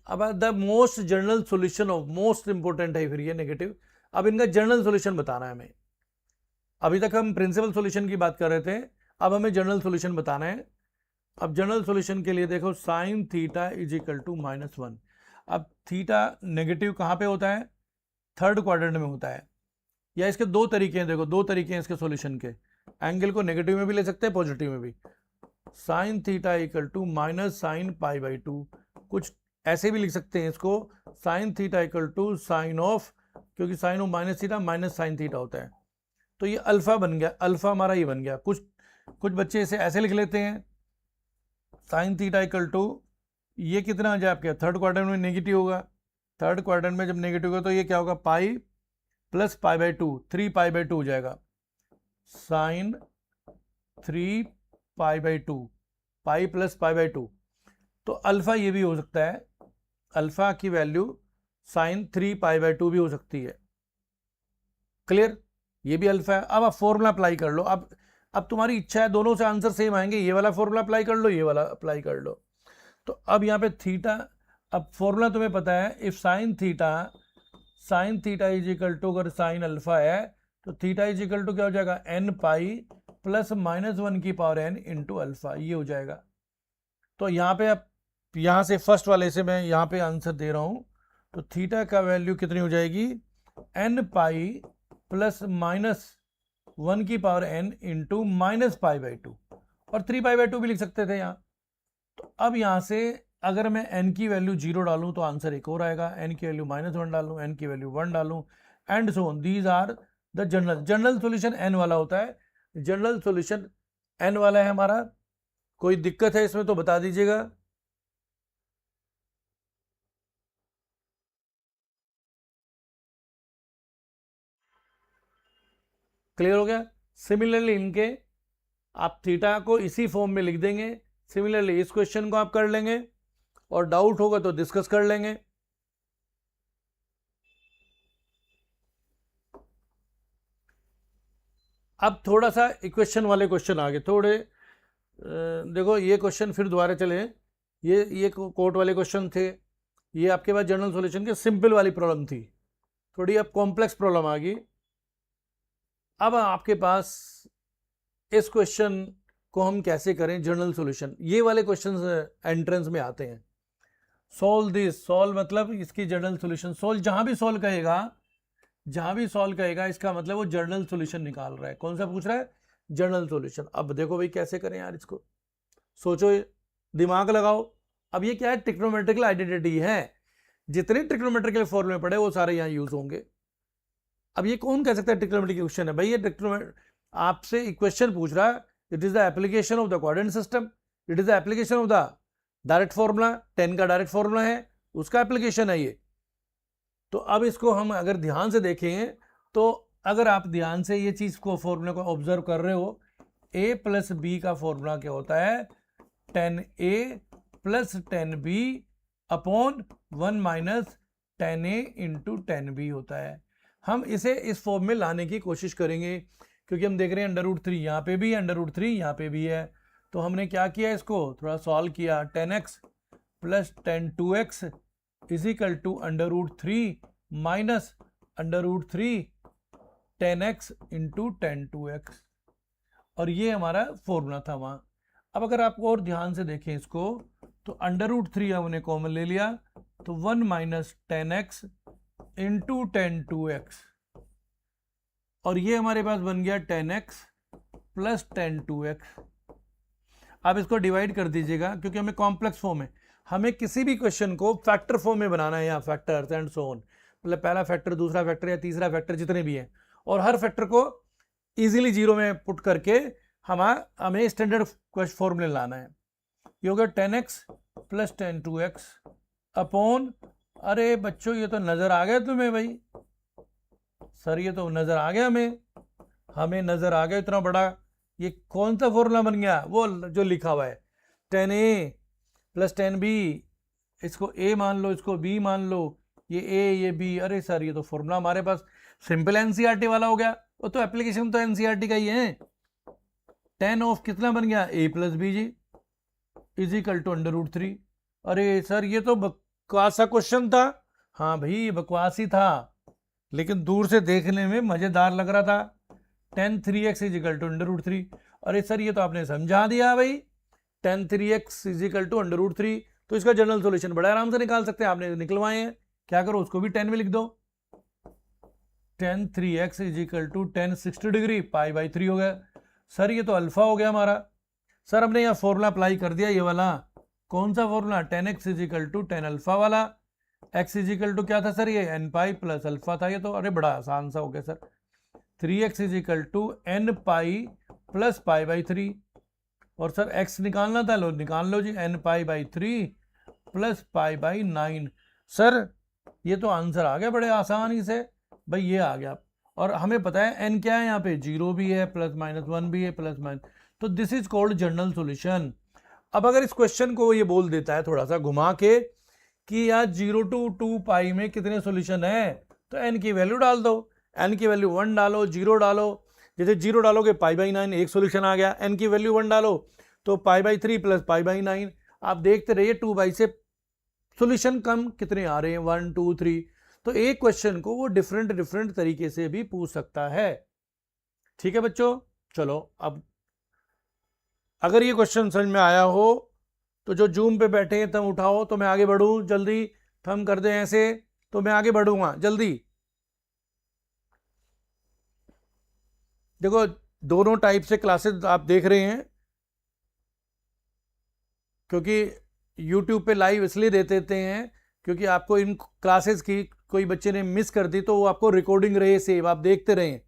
अब the most general solution of, most important है फिर ये नेगेटिव। अब इनका जनरल सॉल्यूशन बताना है हमें। अभी तक हम प्रिंसिपल सॉल्यूशन की बात कर रहे थे, अब हमें जनरल सॉल्यूशन बताना है। अब जनरल सॉल्यूशन के लिए देखो sine theta is equal to -1। अब थीटा नेगेटिव कहाँ पे होता है, थर्ड क्वाड्रेंट में होता है। या इसके दो तरीके हैं, देखो दो तरीके हैं इसके सॉल्यूशन के, एंगल को नेगेटिव में भी ले सकते हैं, पॉजिटिव में भी। Sine theta equal to minus sine pi by 2, कुछ ऐसे भी लिख सकते हैं इसको, sine theta equal to sine of, क्योंकि sine of minus theta minus sine theta होता है। तो ये अल्फा बन गया, अल्फा हमारा ये बन गया। कुछ बच्चे इसे ऐसे लिख लेते हैं, साइन थीटा इक्वल टू ये कितना आ जाए आपके थर्ड क्वाड्रेंट में नेगेटिव होगा, थर्ड क्वाड्रेंट में जब नेगेटिव होगा तो ये क्या होगा pi plus pi by 2, 3 pi by 2 हो जाएगा, sine 3 pi by 2, pi plus pi by 2। तो अल्फा ये भी हो सकता है, अल्फा की वैल्यू साइन 3 पाई बाई 2 भी हो सकती है। क्लियर, ये भी अल्फा है। अब आप फॉर्मूला अप्लाई कर लो। अब तुम्हारी इच्छा है, दोनों से आंसर सेम आएंगे, ये वाला फॉर्मूला अप्लाई कर लो, ये वाला अप्लाई कर लो। तो अब यहाँ पे थीटा, अब फॉर्मूला तुम्हें पता है, if sine theta is equal to, अगर साइन अल्फा है तो थीटा इज इक्वल टू क्या हो जाएगा n पाई प्लस -1 की पावर n इंटू अल्फा, ये हो जाएगा। तो यहाँ पे अब यहाँ से फर्स्ट वाले से मैं यहाँ पे आंसर दे रहा हूँ, तो थीटा का वैल्यू कितनी हो जाएगी n पाई प्लस -1 की power n into minus pi by 2, और 3 पाई बाई 2 भी लिख सकते थे यहाँ। तो अब यहाँ से अगर मैं n की वैल्यू 0 डालूं तो आंसर एक और आएगा, n की वैल्यू -1 डालूं, n की वैल्यू 1 डालूं, and so on, these are the general solution n वाला होता है, जनरल सॉल्यूशन n वाला है हमारा। कोई दिक्कत है इसमें तो बता दीजिएगा। क्लियर हो गया। सिमिलरली इनके आप थीटा को इसी फॉर्म में लिख देंगे। सिमिलरली इस क्वेश्चन को आप कर लेंगे और डाउट होगा तो डिस्कस कर लेंगे। अब थोड़ा सा इक्वेशन वाले क्वेश्चन आगे थोड़े देखो, ये क्वेश्चन फिर दोबारा चले। ये कोर्ट वाले क्वेश्चन थे, ये आपके पास जनरल सॉल्यूशन की सिंपल वाली प्रॉब्लम थी, थोड़ी अब कॉम्प्लेक्स प्रॉब्लम आ गई। अब आपके पास इस क्वेश्चन को हम कैसे करें जनरल सॉल्यूशन, ये वाले क्वेश्चन एंट्रेंस में आते हैं। सॉल्व दिस, सॉल्व मतलब इसकी जनरल सॉल्यूशन। सॉल्व जहां भी सॉल्व कहेगा, जहां भी सॉल्व कहेगा इसका मतलब वो जनरल सॉल्यूशन निकाल रहा है। कौन सा पूछ रहा है? General solution. अब देखो भाई कैसे करें यार इसको, सोचो, दिमाग लगाओ। अब ये क्या है? ट्रिग्नोमेट्रिकल आइडेंटिटी है, जितने ट्रिग्नोमेट्रिकल फॉर्मूले पड़े वो सारे यहाँ यूज होंगे। अब ये कौन कह सकता है ट्रिग्नोमेट्रिक क्वेश्चन है? भाई ये ट्रिग्नोमेट्रिक आपसे इक्वेशन पूछ रहा है, it is the application of the coordinate system, it is the application of the direct formula, 10 का डायरेक्ट फॉर्मूला है, उसका एप्लीकेशन है ये। तो अब इसको हम अगर ध्यान से देखें तो अगर आप ध्यान से ये चीज को फॉर्मूले को ऑब्जर्व कर रहे हो, a प्लस बी का फॉर्मूला क्या होता है? 10a plus 10b upon 1 minus 10a into 10b होता है। हम इसे इस फॉर्म में लाने की कोशिश करेंगे, क्योंकि हम देख रहे हैं √3 यहाँ पे भी है, √3 यहाँ पे भी है। तो हमने क्या किया, इसको थोड़ा सॉल्व किया। 10x plus 10(2x) is equal to √3 minus √3 10x into 10(2x), और ये हमारा फॉर्मूला था वहाँ। अब अगर आप और ध्यान से देखें इसको, तो √3 हमने कॉमन ले लिया, तो 1 माइनस 10x इंटू 10(2x), और ये हमारे पास बन गया 10x प्लस 10(2x). आप इसको डिवाइड कर दीजिएगा, क्योंकि हमें कॉम्प्लेक्स फॉर्म है, हमें किसी भी क्वेश्चन को फैक्टर फॉर्म में बनाना है, यहाँ फैक्टर्स एंड सो ऑन, मतलब पहला फैक्टर, दूसरा फैक्टर या तीसरा फैक्टर जितने भी हैं, और हर फैक्टर को इजीली जीरो में पुट करके हमें स्टैंडर्ड फॉर्मूले लाना है। ये हो गया 10x प्लस 10(2x) अपॉन, अरे बच्चों ये तो नजर आ गया तुम्हें भाई, सर ये तो नजर आ गया हमें नजर आ गया इतना बड़ा। ये कौन सा फॉर्मूला बन गया? वो जो लिखा हुआ है 10a प्लस 10b, इसको a मान लो, इसको b मान लो, ये a ये b। अरे सर ये तो फॉर्मूला हमारे पास सिंपल एनसीईआरटी वाला हो गया, वो तो एप्लीकेशन तो एनसीईआरटी का ही है। 10 ऑफ कितना बन गया? a प्लस b जी इज इक्वल टू √3। अरे सर ये तो बकवास सा क्वेश्चन था। हाँ भाई ये बकवास ही था, लेकिन दूर से देखने में मजेदार लग रहा था। 10 3x इज इक्वल टू √3। अरे सर ये तो आपने समझा दिया भाई, 10 3x इज इक्वल टू √3, तो इसका जनरल सॉल्यूशन बड़ा आराम से निकाल सकते हैं। आपने निकलवाए हैं, क्या करो उसको भी 10 में लिख दो। 10 3x is equal to 10 60 degree π/3 हो गया। सर ये तो अल्फा हो गया हमारा। सर हमने यहाँ फॉर्मूला अप्लाई कर दिया, ये वाला कौन सा formula? 10x is equal to 10 alpha वाला। x इज इक्वल टू क्या था सर? ये n π प्लस अल्फा था ये तो। अरे बड़ा आसान सा हो गया sir. 3x is equal to n π plus π/3, और सर x निकालना था, लो निकाल लो जी, n π/3 प्लस π/9। सर ये तो आंसर आ गया बड़े आसानी से भाई, ये आ गया। और हमें पता है n क्या है, यहाँ पे 0 भी है, +(-1) भी है, +-, तो this is called general solution. अब अगर इस क्वेश्चन को ये बोल देता है थोड़ा सा घुमा के कि यार 0 to 2π में कितने सॉल्यूशन है, तो n की वैल्यू डाल दो, n की वैल्यू 1 डालो, 0 डालो। जैसे 0 डालोगे π/9 एक सॉल्यूशन आ गया, n की वैल्यू 1 डालो तो π/3 प्लस π/9। आप देखते रहिए 2π से सॉल्यूशन कम कितने आ रहे हैं, 1 2 3। तो एक क्वेश्चन को वो डिफरेंट तरीके से भी पूछ सकता है। ठीक है बच्चों, चलो अब अगर ये क्वेश्चन समझ में आया हो तो जो जूम पे बैठे हैं तुम उठाओ, तो मैं आगे बढ़ूं जल्दी, थम कर दें ऐसे तो मैं आगे बढ़ूंगा जल्दी। देखो दोनों टाइप से क्लासेस आप देख रहे हैं, क्योंकि YouTube पे लाइव इसलिए देते हैं क्योंकि आपको इन क्लासेस की कोई बच्चे ने मिस कर दी तो वो आपको रिकॉर्डिंग रहे सेव, आप देखते रहें।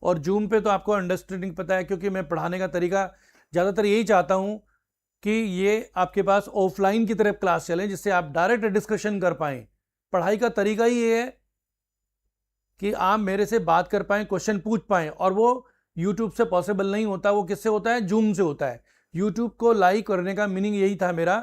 और जूम पे तो आपको अंडरस्टैंडिंग पता है, क्योंकि मैं पढ़ाने का तरीका ज़्यादातर यही चाहता हूँ कि ये आपके पास ऑफलाइन की तरफ क्लास चले, जिससे आप डायरेक्ट डिस्कशन कर पाएँ। पढ़ाई का तरीका ही ये है कि आप मेरे से बात कर पाएँ, क्वेश्चन पूछ पाएँ, और वो यूट्यूब से पॉसिबल नहीं होता। वो किससे होता है? जूम से होता है। यूट्यूब को लाइव करने का मीनिंग यही था मेरा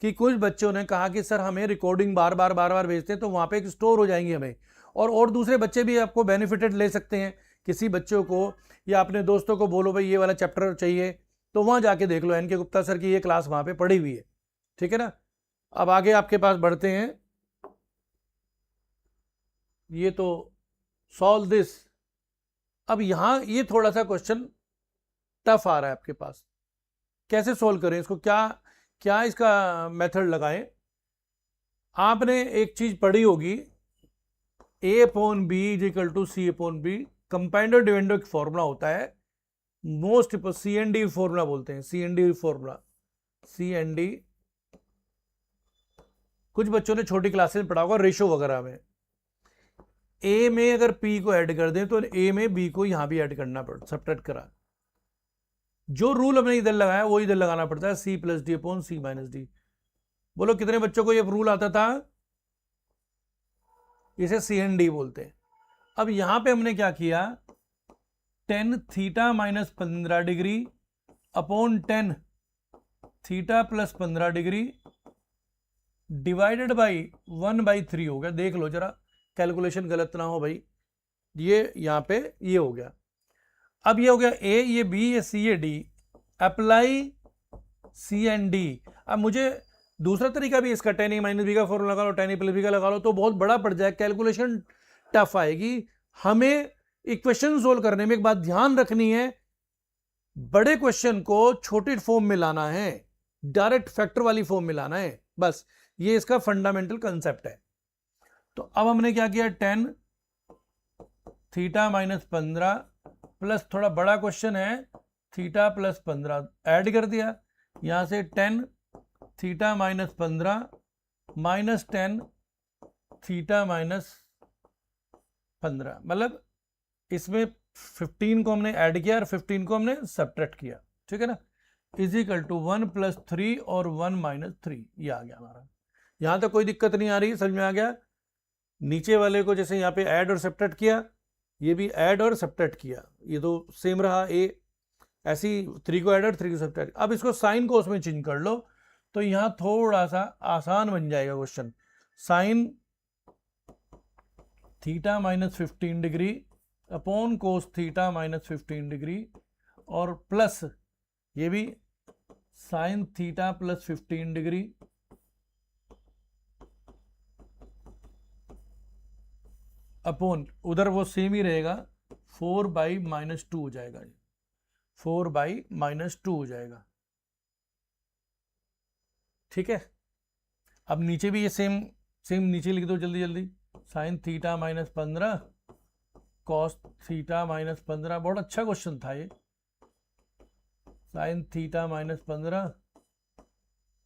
कि कुछ बच्चों ने कहा कि सर हमें रिकॉर्डिंग बार बार भेजते हैं तो वहाँ पे एक स्टोर हो जाएंगी हमें, और दूसरे बच्चे भी आपको बेनिफिटेड ले सकते हैं। किसी बच्चों को या अपने दोस्तों को बोलो भाई ये वाला चैप्टर चाहिए, तो वहाँ जाके देख लो, एनके गुप्ता सर की ये क्लास वहाँ पे पढ़ी हुई है। ठीक है ना। अब आगे आपके पास बढ़ते हैं। ये तो सॉल्व दिस। अब यहाँ ये थोड़ा सा क्वेश्चन टफ आ रहा है आपके पास, कैसे सोल्व करें इसको, क्या क्या इसका मेथड लगाएं। आपने एक चीज पढ़ी होगी, a upon b is equal to c upon b. Componendo dividendo एक फॉर्मूला होता है, मोस्ट CND फॉर्मूला बोलते हैं, CND फॉर्मूला, CND। कुछ बच्चों ने छोटी क्लासेस में पढ़ा होगा रेशो वगैरह में। a में अगर p को ऐड कर दें तो a में b को यहां भी ऐड करना पड़ता, सब्ट्रैक्ट करा। जो रूल हमने इधर लगाया वो इधर लगाना पड़ता है, c plus D upon c minus D. बोलो कितने बच्चों को ये रूल आता था? इसे CND बोलते हैं। अब यहां पे हमने क्या किया, tan theta minus 15 degree upon tan theta plus 15 degree divided by 1/3 हो गया। देख लो जरा कैलकुलेशन गलत ना हो भाई। ये यहां पे ये हो गया। अब ये हो गया a, ये b, ये c, ये d। Apply CND। अब मुझे दूसरा तरीका भी इसका, tan a माइनस बी का फॉर्मूला लगा लो, tan a प्लस बी का लगा लो, तो बहुत बड़ा पड़ जाए, कैलकुलेशन टफ आएगी। हमें इक्वेशन सोल्व करने में एक बात ध्यान रखनी है, बड़े क्वेश्चन को छोटे फॉर्म में लाना है, डायरेक्ट फैक्टर वाली फॉर्म में लाना है, बस ये इसका फंडामेंटल कंसेप्ट है। तो अब हमने क्या किया, tan थीटा माइनस 15 प्लस थोड़ा बड़ा क्वेश्चन है थीटा प्लस 15 ऐड कर दिया। यहां से tan theta minus 15 minus tan theta minus 15, मतलब इसमें 15 को हमने ऐड किया और 15 को हमने सब्ट्रैक्ट किया। ठीक है ना। इज इक्वल टू 1 प्लस 3 और 1 माइनस 3। ये आ गया हमारा। यहां तक कोई दिक्कत नहीं आ रही, समझ में आ गया। नीचे वाले को जैसे यहाँ पे ऐड और सब्ट्रैक्ट किया, ये भी ऐड और सब्ट्रैक्ट किया, ये तो सेम रहा। ए ऐसी 3 को ऐड और 3 को सब्ट्रैक्ट। अब इसको साइन को उसमें चेंज कर लो तो यहाँ थोड़ा सा आसान बन जाएगा question. Sign theta minus 15 degree upon cos theta minus 15 degree और प्लस ये भी sine theta plus 15 degree upon, उधर वो सेम ही रहेगा, 4/-2 हो जाएगा, 4/-2 हो जाएगा। ठीक है। अब नीचे भी ये सेम नीचे लिख दो जल्दी जल्दी। Sign theta minus 15 cos theta minus 15। बहुत अच्छा क्वेश्चन था ये, साइन थीटा माइनस 15।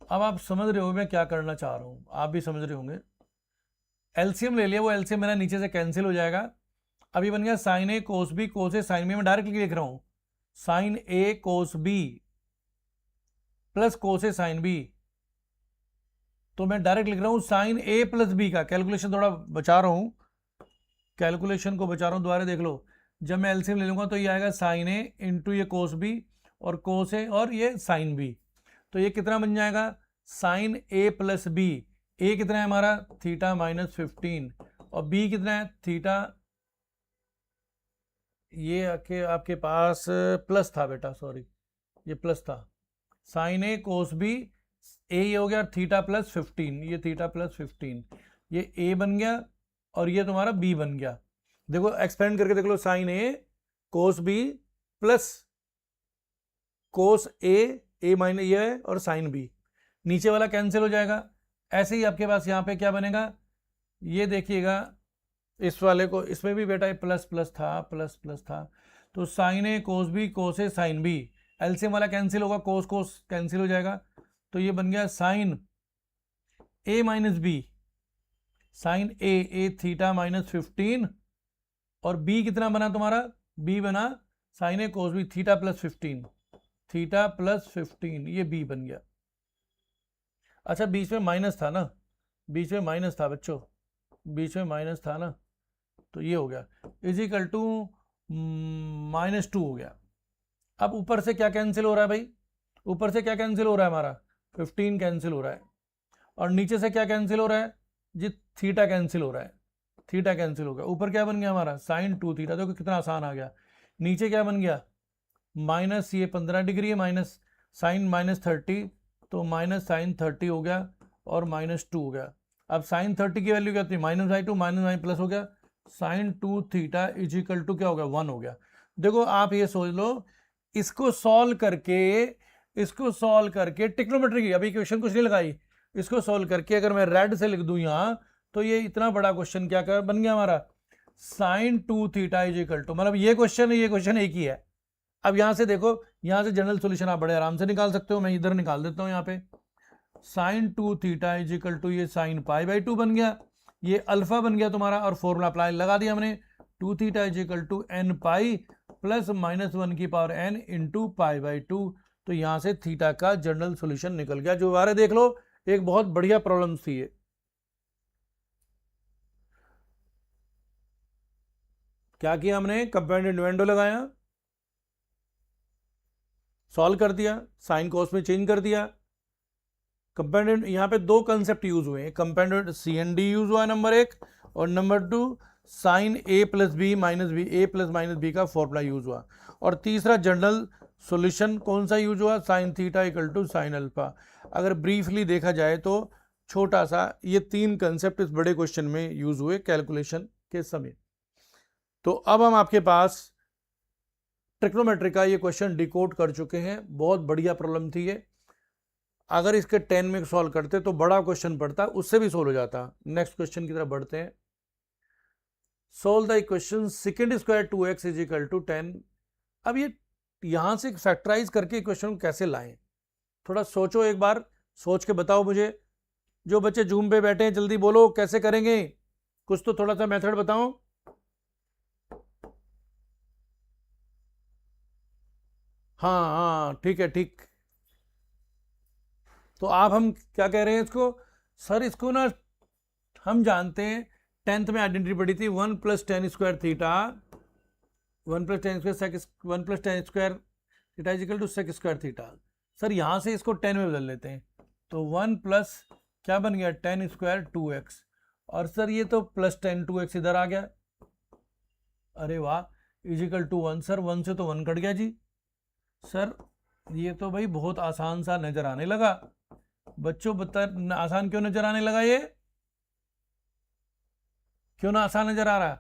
अब आप समझ रहे हो मैं क्या करना चाह रहा हूं, आप भी समझ रहे होंगे। एलसीएम ले लिया, वो एलसीएम मेरा नीचे से कैंसिल हो जाएगा। अभी बन गया sine A cos B, cos A sine B. मैं डायरेक्टली लिख रहा हूं sign A cos B plus cos A sine B. तो मैं डायरेक्ट लिख रहा हूं साइन ए प्लस बी का। कैलकुलेशन थोड़ा बचा रहा हूं, कैलकुलेशन को बचा रहा हूं, दोबारा देख लो। जब मैं एलसीएम ले लूंगा तो ये आएगा साइन ए इंटू ये कोस बी और कोस ए और ये साइन बी। तो ये कितना बन जाएगा, साइन ए प्लस बी। ए कितना है हमारा, थीटा माइनस 15, और बी कितना है, थीटा। ये आपके पास प्लस था बेटा, सॉरी ये प्लस था। साइन ए कोस बी, ए ये हो गया थीटा प्लस 15, ये थीटा प्लस 15, ये ए बन गया और ये तुम्हारा बी बन गया। देखो एक्सपेंड करके देख लो, sign A cos B plus cos A minus ये है और साइन बी। नीचे वाला कैंसिल हो जाएगा। ऐसे ही आपके पास यहाँ पे क्या बनेगा, ये देखिएगा इस वाले को, इसमें भी बेटा प्लस प्लस था, प्लस प्लस था। तो sign A cos B cos A sine B, LCM वाला कैंसिल होगा, कोस कोस कैंसिल हो जाएगा। तो ये बन गया sine A minus B, sine A theta minus 15, और बी कितना बना तुम्हारा बी बना sine A cos B theta plus 15, theta plus 15, ये बी बन गया। अच्छा बीच में माइनस था ना, बीच में माइनस था बच्चों, बीच में माइनस था ना, तो ये हो गया इज इक्वल टू -2 हो गया। अब ऊपर से क्या कैंसिल हो रहा है भाई, ऊपर से क्या कैंसिल हो रहा है हमारा 15 कैंसिल हो रहा है, और नीचे से क्या कैंसिल हो रहा है जी, थीटा कैंसिल हो रहा है, थीटा कैंसिल हो गया। ऊपर क्या बन गया हमारा साइन 2 थीटा, देखो कितना आसान आ गया। नीचे क्या बन गया माइनस ये 15 डिग्री है, माइनस साइन -30, तो माइनस साइन 30 हो गया और -2 हो गया। अब साइन 30 की वैल्यू क्या थी -i2 -i प्लस हो गया sine 2 theta is equal to क्या हो गया 1 हो गया। देखो आप ये सोच लो, इसको सॉल्व करके, इसको सॉल्व करके ट्रिग्नोमेट्री की अभी क्वेश्चन कुछ नहीं लगाई, इसको सॉल्व करके अगर मैं रेड से लिख दूं यहाँ, तो ये इतना बड़ा क्वेश्चन क्या कर बन गया हमारा sine 2 theta is equal to, मतलब ये क्वेश्चन है, ये क्वेश्चन एक ही है। अब यहां से देखो, यहां से जनरल सॉल्यूशन आप बड़े आराम से निकाल सकते हो, मैं इधर निकाल देता हूं यहाँ पे sine 2 theta is equal to ये साइन π/2 बन गया, ये अल्फा बन गया तुम्हारा, और फॉर्मूला अप्लाई लगा दिया हमने 2 theta is equal to n pi plus -1 की पावर n इंटू π/2। तो यहां से थीटा का जनरल सॉल्यूशन निकल गया। जो बारे देख लो, एक बहुत बढ़िया प्रॉब्लम थी ये। क्या किया हमने, कंपाउंड इन्वेंडो लगाया, सॉल्व कर दिया, साइन कॉस में चेंज कर दिया। कंपाउंड यहाँ पे दो कंसेप्ट यूज हुए हैं, कंपाउंड CND यूज हुआ है नंबर 1, और number 2 sine A plus b minus b, A plus minus b का फॉर्मूला यूज हुआ, और तीसरा जनरल सॉल्यूशन कौन सा यूज हुआ sine theta equal to sine alpha. अगर ब्रीफली देखा जाए तो छोटा सा ये 3 कंसेप्ट इस बड़े क्वेश्चन में यूज हुए कैलकुलेशन के समय। तो अब हम आपके पास ट्रिग्नोमेट्री का ये क्वेश्चन डिकोड कर चुके हैं, बहुत बढ़िया प्रॉब्लम थी ये। अगर इसके 10 में सॉल्व करते तो बड़ा क्वेश्चन पड़ता, उससे भी सॉल्व हो जाता। नेक्स्ट क्वेश्चन की तरफ बढ़ते हैं। Solve the equation sec square 2x is equal to 10। अब ये यहां से फैक्टराइज करके इक्वेशन को कैसे लाएं, थोड़ा सोचो एक बार, सोच के बताओ मुझे। जो बच्चे जूम पे बैठे हैं जल्दी बोलो कैसे करेंगे, कुछ तो थोड़ा सा मेथड बताओ। हाँ हाँ ठीक है ठीक। तो आप हम क्या कह रहे हैं इसको, सर इसको ना हम जानते हैं 10th में आइडेंटिटी पढ़ी थी 1 + 10 square theta, 1 + 10 square sec 1 + 10 square theta is equal to sec square theta. Sir यहाँ से इसको 10 में बदल लेते हैं, तो 1 प्लस क्या बन गया 10 स्क्वायर 2x, और सर ये तो प्लस 10 2x इधर आ गया, अरे वाह इज इक्वल टू 1। सर 1 से तो 1 कट गया जी। सर ये तो भाई बहुत आसान सा नजर आने लगा। बच्चों बता आसान क्यों नजर आने लगा, ये क्यों ना आसान नजर आ रहा,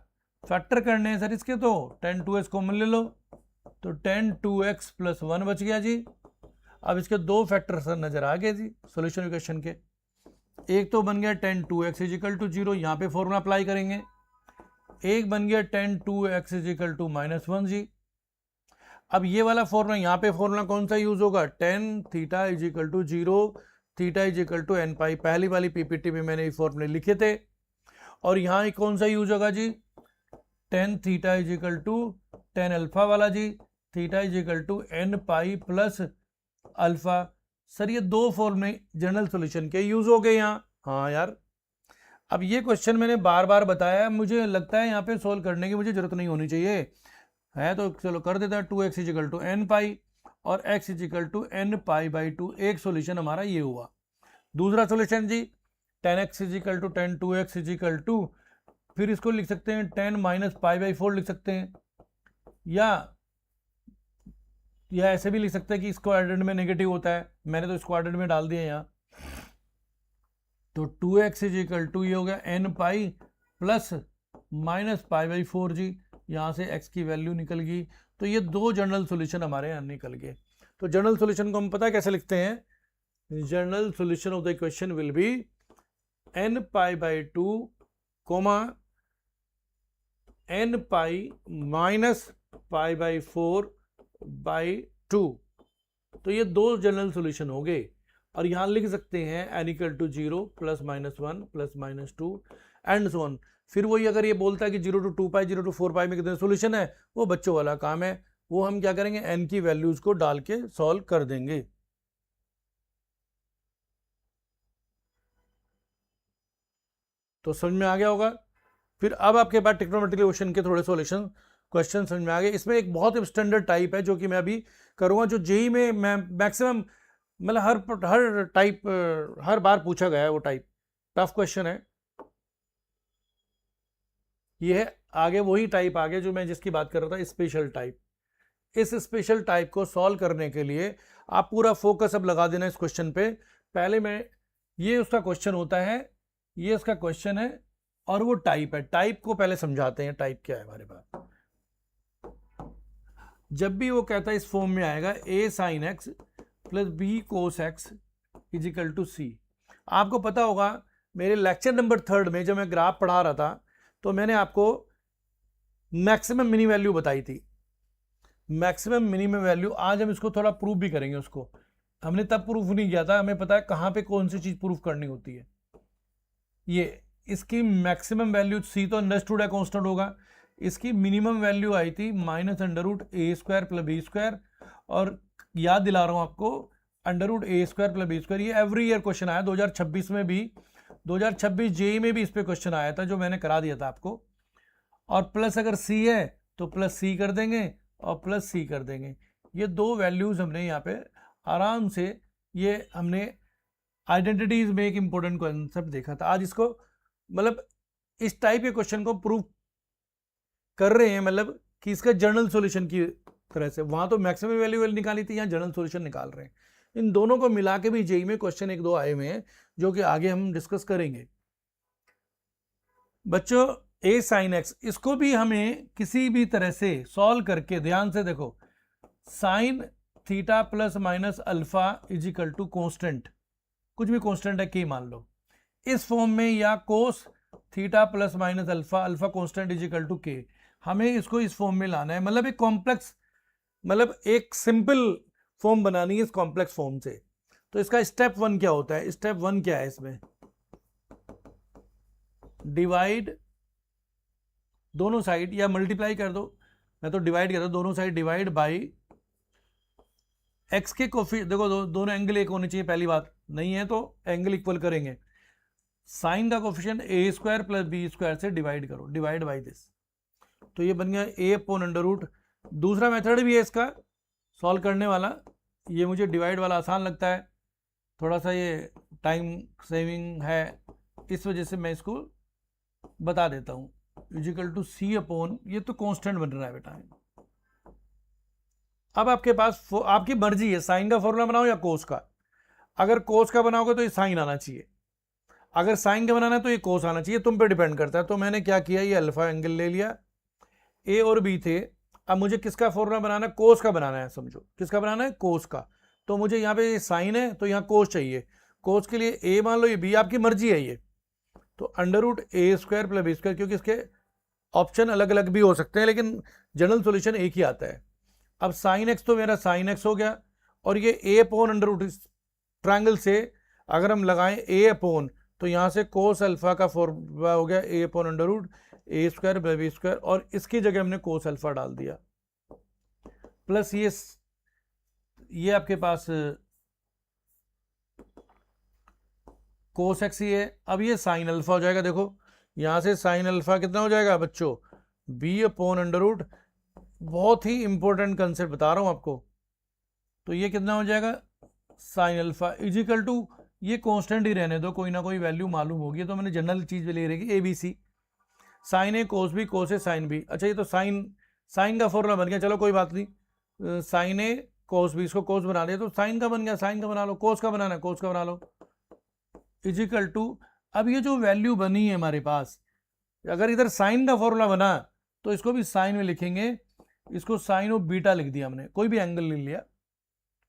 फैक्टर करने हैं सर इसके, तो 10 2x कॉमन ले लो, तो 10 2x + 1 बच गया जी। अब इसके दो फैक्टर सर नजर आ गए जी सॉल्यूशन इक्वेशन के। एक तो बन गया 10 2x इज इक्वल टू 0, यहाँ पे फॉर्मूला अप्लाई करेंगे। एक बन गया 10 2x इज इक्वल टू -1 जी। अब ये वाला फॉर्मूला, यहाँ पे फॉर्मूला कौन सा यूज होगा, 10 theta is equal to 0 theta is equal to n pi, पहली वाली पीपीटी में मैंने ये फॉर्मूले लिखे थे। और यहाँ कौन सा यूज होगा जी 10 theta is equal to 10 alpha वाला जी, theta is equal to n pi plus alpha. Sir ये दो फॉर्मूले जनरल सॉल्यूशन के यूज हो गए यहाँ। हाँ यार, अब ये क्वेश्चन मैंने बार बार बताया, मुझे लगता है यहाँ पे सोल्व करने की मुझे जरूरत नहीं होनी चाहिए है, तो चलो कर देता है 2x is equal to n pi और x is equal to n पाई/2। एक सॉल्यूशन हमारा ये हुआ। दूसरा सॉल्यूशन जी 10x is equal to 10 2x is equal to, फिर इसको लिख सकते हैं 10 - पाई/4 लिख सकते हैं, या ऐसे भी लिख सकते हैं कि इसको क्वाड्रेंट में नेगेटिव होता है, मैंने तो इस क्वाड्रेंट में डाल दिया यहाँ। तो 2x इज इक्वल टू ये हो गया n पाई प्लस -पाई/4 जी, यहाँ से x की वैल्यू निकल गई। तो ये दो जनरल सॉल्यूशन हमारे यहाँ निकल गए। तो जनरल सॉल्यूशन को हम पता कैसे लिखते हैं, general solution of the equation will be n पाई/2 कोमा n पाई -पाई/4/2। तो ये दो जनरल सॉल्यूशन हो गए, और यहाँ लिख सकते हैं n = 0 +-1 +-2 एंड सो ऑन। फिर वही अगर ये बोलता है कि 0 to 2π 0 to 4π में कितने सोल्यूशन है, वो बच्चों वाला काम है, वो हम क्या करेंगे, n की वैल्यूज को डाल के सॉल्व कर देंगे। तो समझ में आ गया होगा। फिर अब आपके पास ट्रिग्नोमेट्रिक क्वेश्चन के थोड़े सॉल्यूशन क्वेश्चन समझ में आ गए। इसमें एक बहुत स्टैंडर्ड टाइप है जो कि मैं अभी करूंगा, जो जेई में मैं मैक्सिमम मतलब हर टाइप हर बार पूछा गया है, वो टाइप टफ क्वेश्चन है। ये है आगे वही टाइप आगे जो मैं जिसकी बात कर रहा था, स्पेशल टाइप। इस स्पेशल टाइप को सॉल्व करने के लिए आप पूरा फोकस अब लगा देना इस क्वेश्चन पे। पहले मैं ये उसका क्वेश्चन होता है, ये उसका क्वेश्चन है और वो टाइप है। टाइप को पहले समझाते हैं, टाइप क्या है हमारे पास। जब भी वो कहता है इस फॉर्म में आएगा a sin x plus b cos x is equal to c। आपको पता होगा मेरे लेक्चर नंबर 3 में जब मैं ग्राफ पढ़ा रहा था तो मैंने आपको मैक्सिमम मिनी वैल्यू बताई थी, मैक्सिमम मिनिमम वैल्यू। आज हम इसको थोड़ा प्रूफ भी करेंगे। उसको हमने तब प्रूफ नहीं किया था, हमें पता है कहाँ पे कौन सी चीज प्रूफ करनी होती है। ये इसकी मैक्सिमम वैल्यू c तो अंडरस्टूड है, कांस्टेंट होगा। इसकी मिनिमम वैल्यू आई थी -√a² प्लस b²। और याद दिला रहा हूं आपको, √a² प्लस b², ये एवरी ईयर क्वेश्चन आया। 2026 में भी, 2026 जेई में भी इस पे क्वेश्चन आया था, जो मैंने करा दिया था आपको। और प्लस अगर c है तो प्लस c कर देंगे और प्लस c कर देंगे। ये दो वैल्यूज हमने यहाँ पे आराम से, ये हमने आइडेंटिटीज में एक इंपॉर्टेंट कॉन्सेप्ट देखा था। आज इसको मतलब इस टाइप के क्वेश्चन को प्रूव कर रहे हैं, मतलब कि इसका जर्नल सॉल्यूशन की तरह से। वहां तो मैक्सिमम वैल्यू निकाली थी, यहाँ जर्नल सॉल्यूशन निकाल रहे हैं। इन दोनों को मिला के भी जेई में क्वेश्चन 1-2 आए हुए हैं, जो कि आगे हम डिस्कस करेंगे। बच्चों a sin x, इसको भी हमें किसी भी तरह से सॉल्व करके, ध्यान से देखो, sine theta plus minus alpha is equal to constant, कुछ भी कॉन्स्टेंट है k मान लो, इस फॉर्म में, या cos theta plus minus alpha, alpha constant is equal to k, हमें इसको इस फॉर्म में लाना है। मतलब एक कॉम्प्लेक्स, मतलब एक सिंपल फॉर्म बनानी है इस कॉम्प्लेक्स फॉर्म से। तो इसका स्टेप 1 क्या होता है? स्टेप 1 क्या है इसमें? डिवाइड दोनों साइड, या मल्टीप्लाई कर दो, मैं तो डिवाइड करता हूं, दोनों साइड डिवाइड बाई एक्स के कोफिशिएंट। देखो दोनों एंगल एक होने चाहिए, पहली बात, नहीं है तो एंगल इक्वल करेंगे। साइन का कोफिशिएंट a² प्लस b² से डिवाइड करो, डिवाइड बाई दिस। तो ये बन गया a/√। दूसरा मेथड भी है इसका सॉल्व करने वाला, ये मुझे डिवाइड वाला आसान लगता है, थोड़ा सा ये टाइम सेविंग है, इस वजह से मैं इसको बता देता हूँ। इजिकल टू c/, ये तो कांस्टेंट बन रहा है बेटा। अब आपके पास आपकी मर्जी है, साइन का फॉर्मूला बनाओ या कोस का। अगर कोस का बनाओगे तो ये साइन आना चाहिए, अगर साइन का बनाना है तो ये कोस आना चाहिए, तुम पे डिपेंड करता है। तो मैंने क्या किया, ये अल्फा एंगल ले लिया, ए और बी थे। अब मुझे किसका फॉर्मूला बनाना है? कोस का बनाना है, समझो किसका बनाना है, कोस का। तो मुझे यहाँ पे साइन है तो यहाँ कोस चाहिए, कोस के लिए ए मान लो, ये बी, आपकी मर्जी है ये। तो √a² प्लस b², क्योंकि इसके ऑप्शन अलग अलग भी हो सकते हैं लेकिन जनरल सॉल्यूशन एक ही आता है। अब साइन एक्स तो मेरा साइन एक्स हो गया, और ये a/√, ट्रायंगल से अगर हम लगाएं a/, तो यहाँ से कोस अल्फा का फॉर्मूला हो गया a/√a² प्लस b², और इसकी जगह हमने कोस अल्फा डाल दिया, प्लस ये आपके पास कोस एक्स ही है। अब ये साइन अल्फा हो जाएगा, देखो यहां से साइन अल्फा कितना हो जाएगा बच्चों, b/√। बहुत ही इंपॉर्टेंट कंसेप्ट बता रहा हूं आपको। तो ये कितना हो जाएगा, साइन अल्फा इजिकल टू, ये कांस्टेंट ही रहने दो, कोई ना कोई वैल्यू मालूम होगी, तो मैंने जनरल चीज ले रही ABC, sign A cos B, cos A sine B. अच्छा ये तो साइन का फॉर्मूला बन गया, चलो कोई बात नहीं, साइन ए कोस बी, इसको कोस बना दिया तो साइन का बन गया, साइन का बना लो। कोस का बनाना है, कोस का बना लो, इजिकल टू। अब ये जो वैल्यू बनी है हमारे पास, अगर इधर साइन का फॉर्मूला बना तो इसको भी साइन में लिखेंगे, इसको साइन ऑफ बीटा लिख दिया हमने, कोई भी एंगल ले लिया,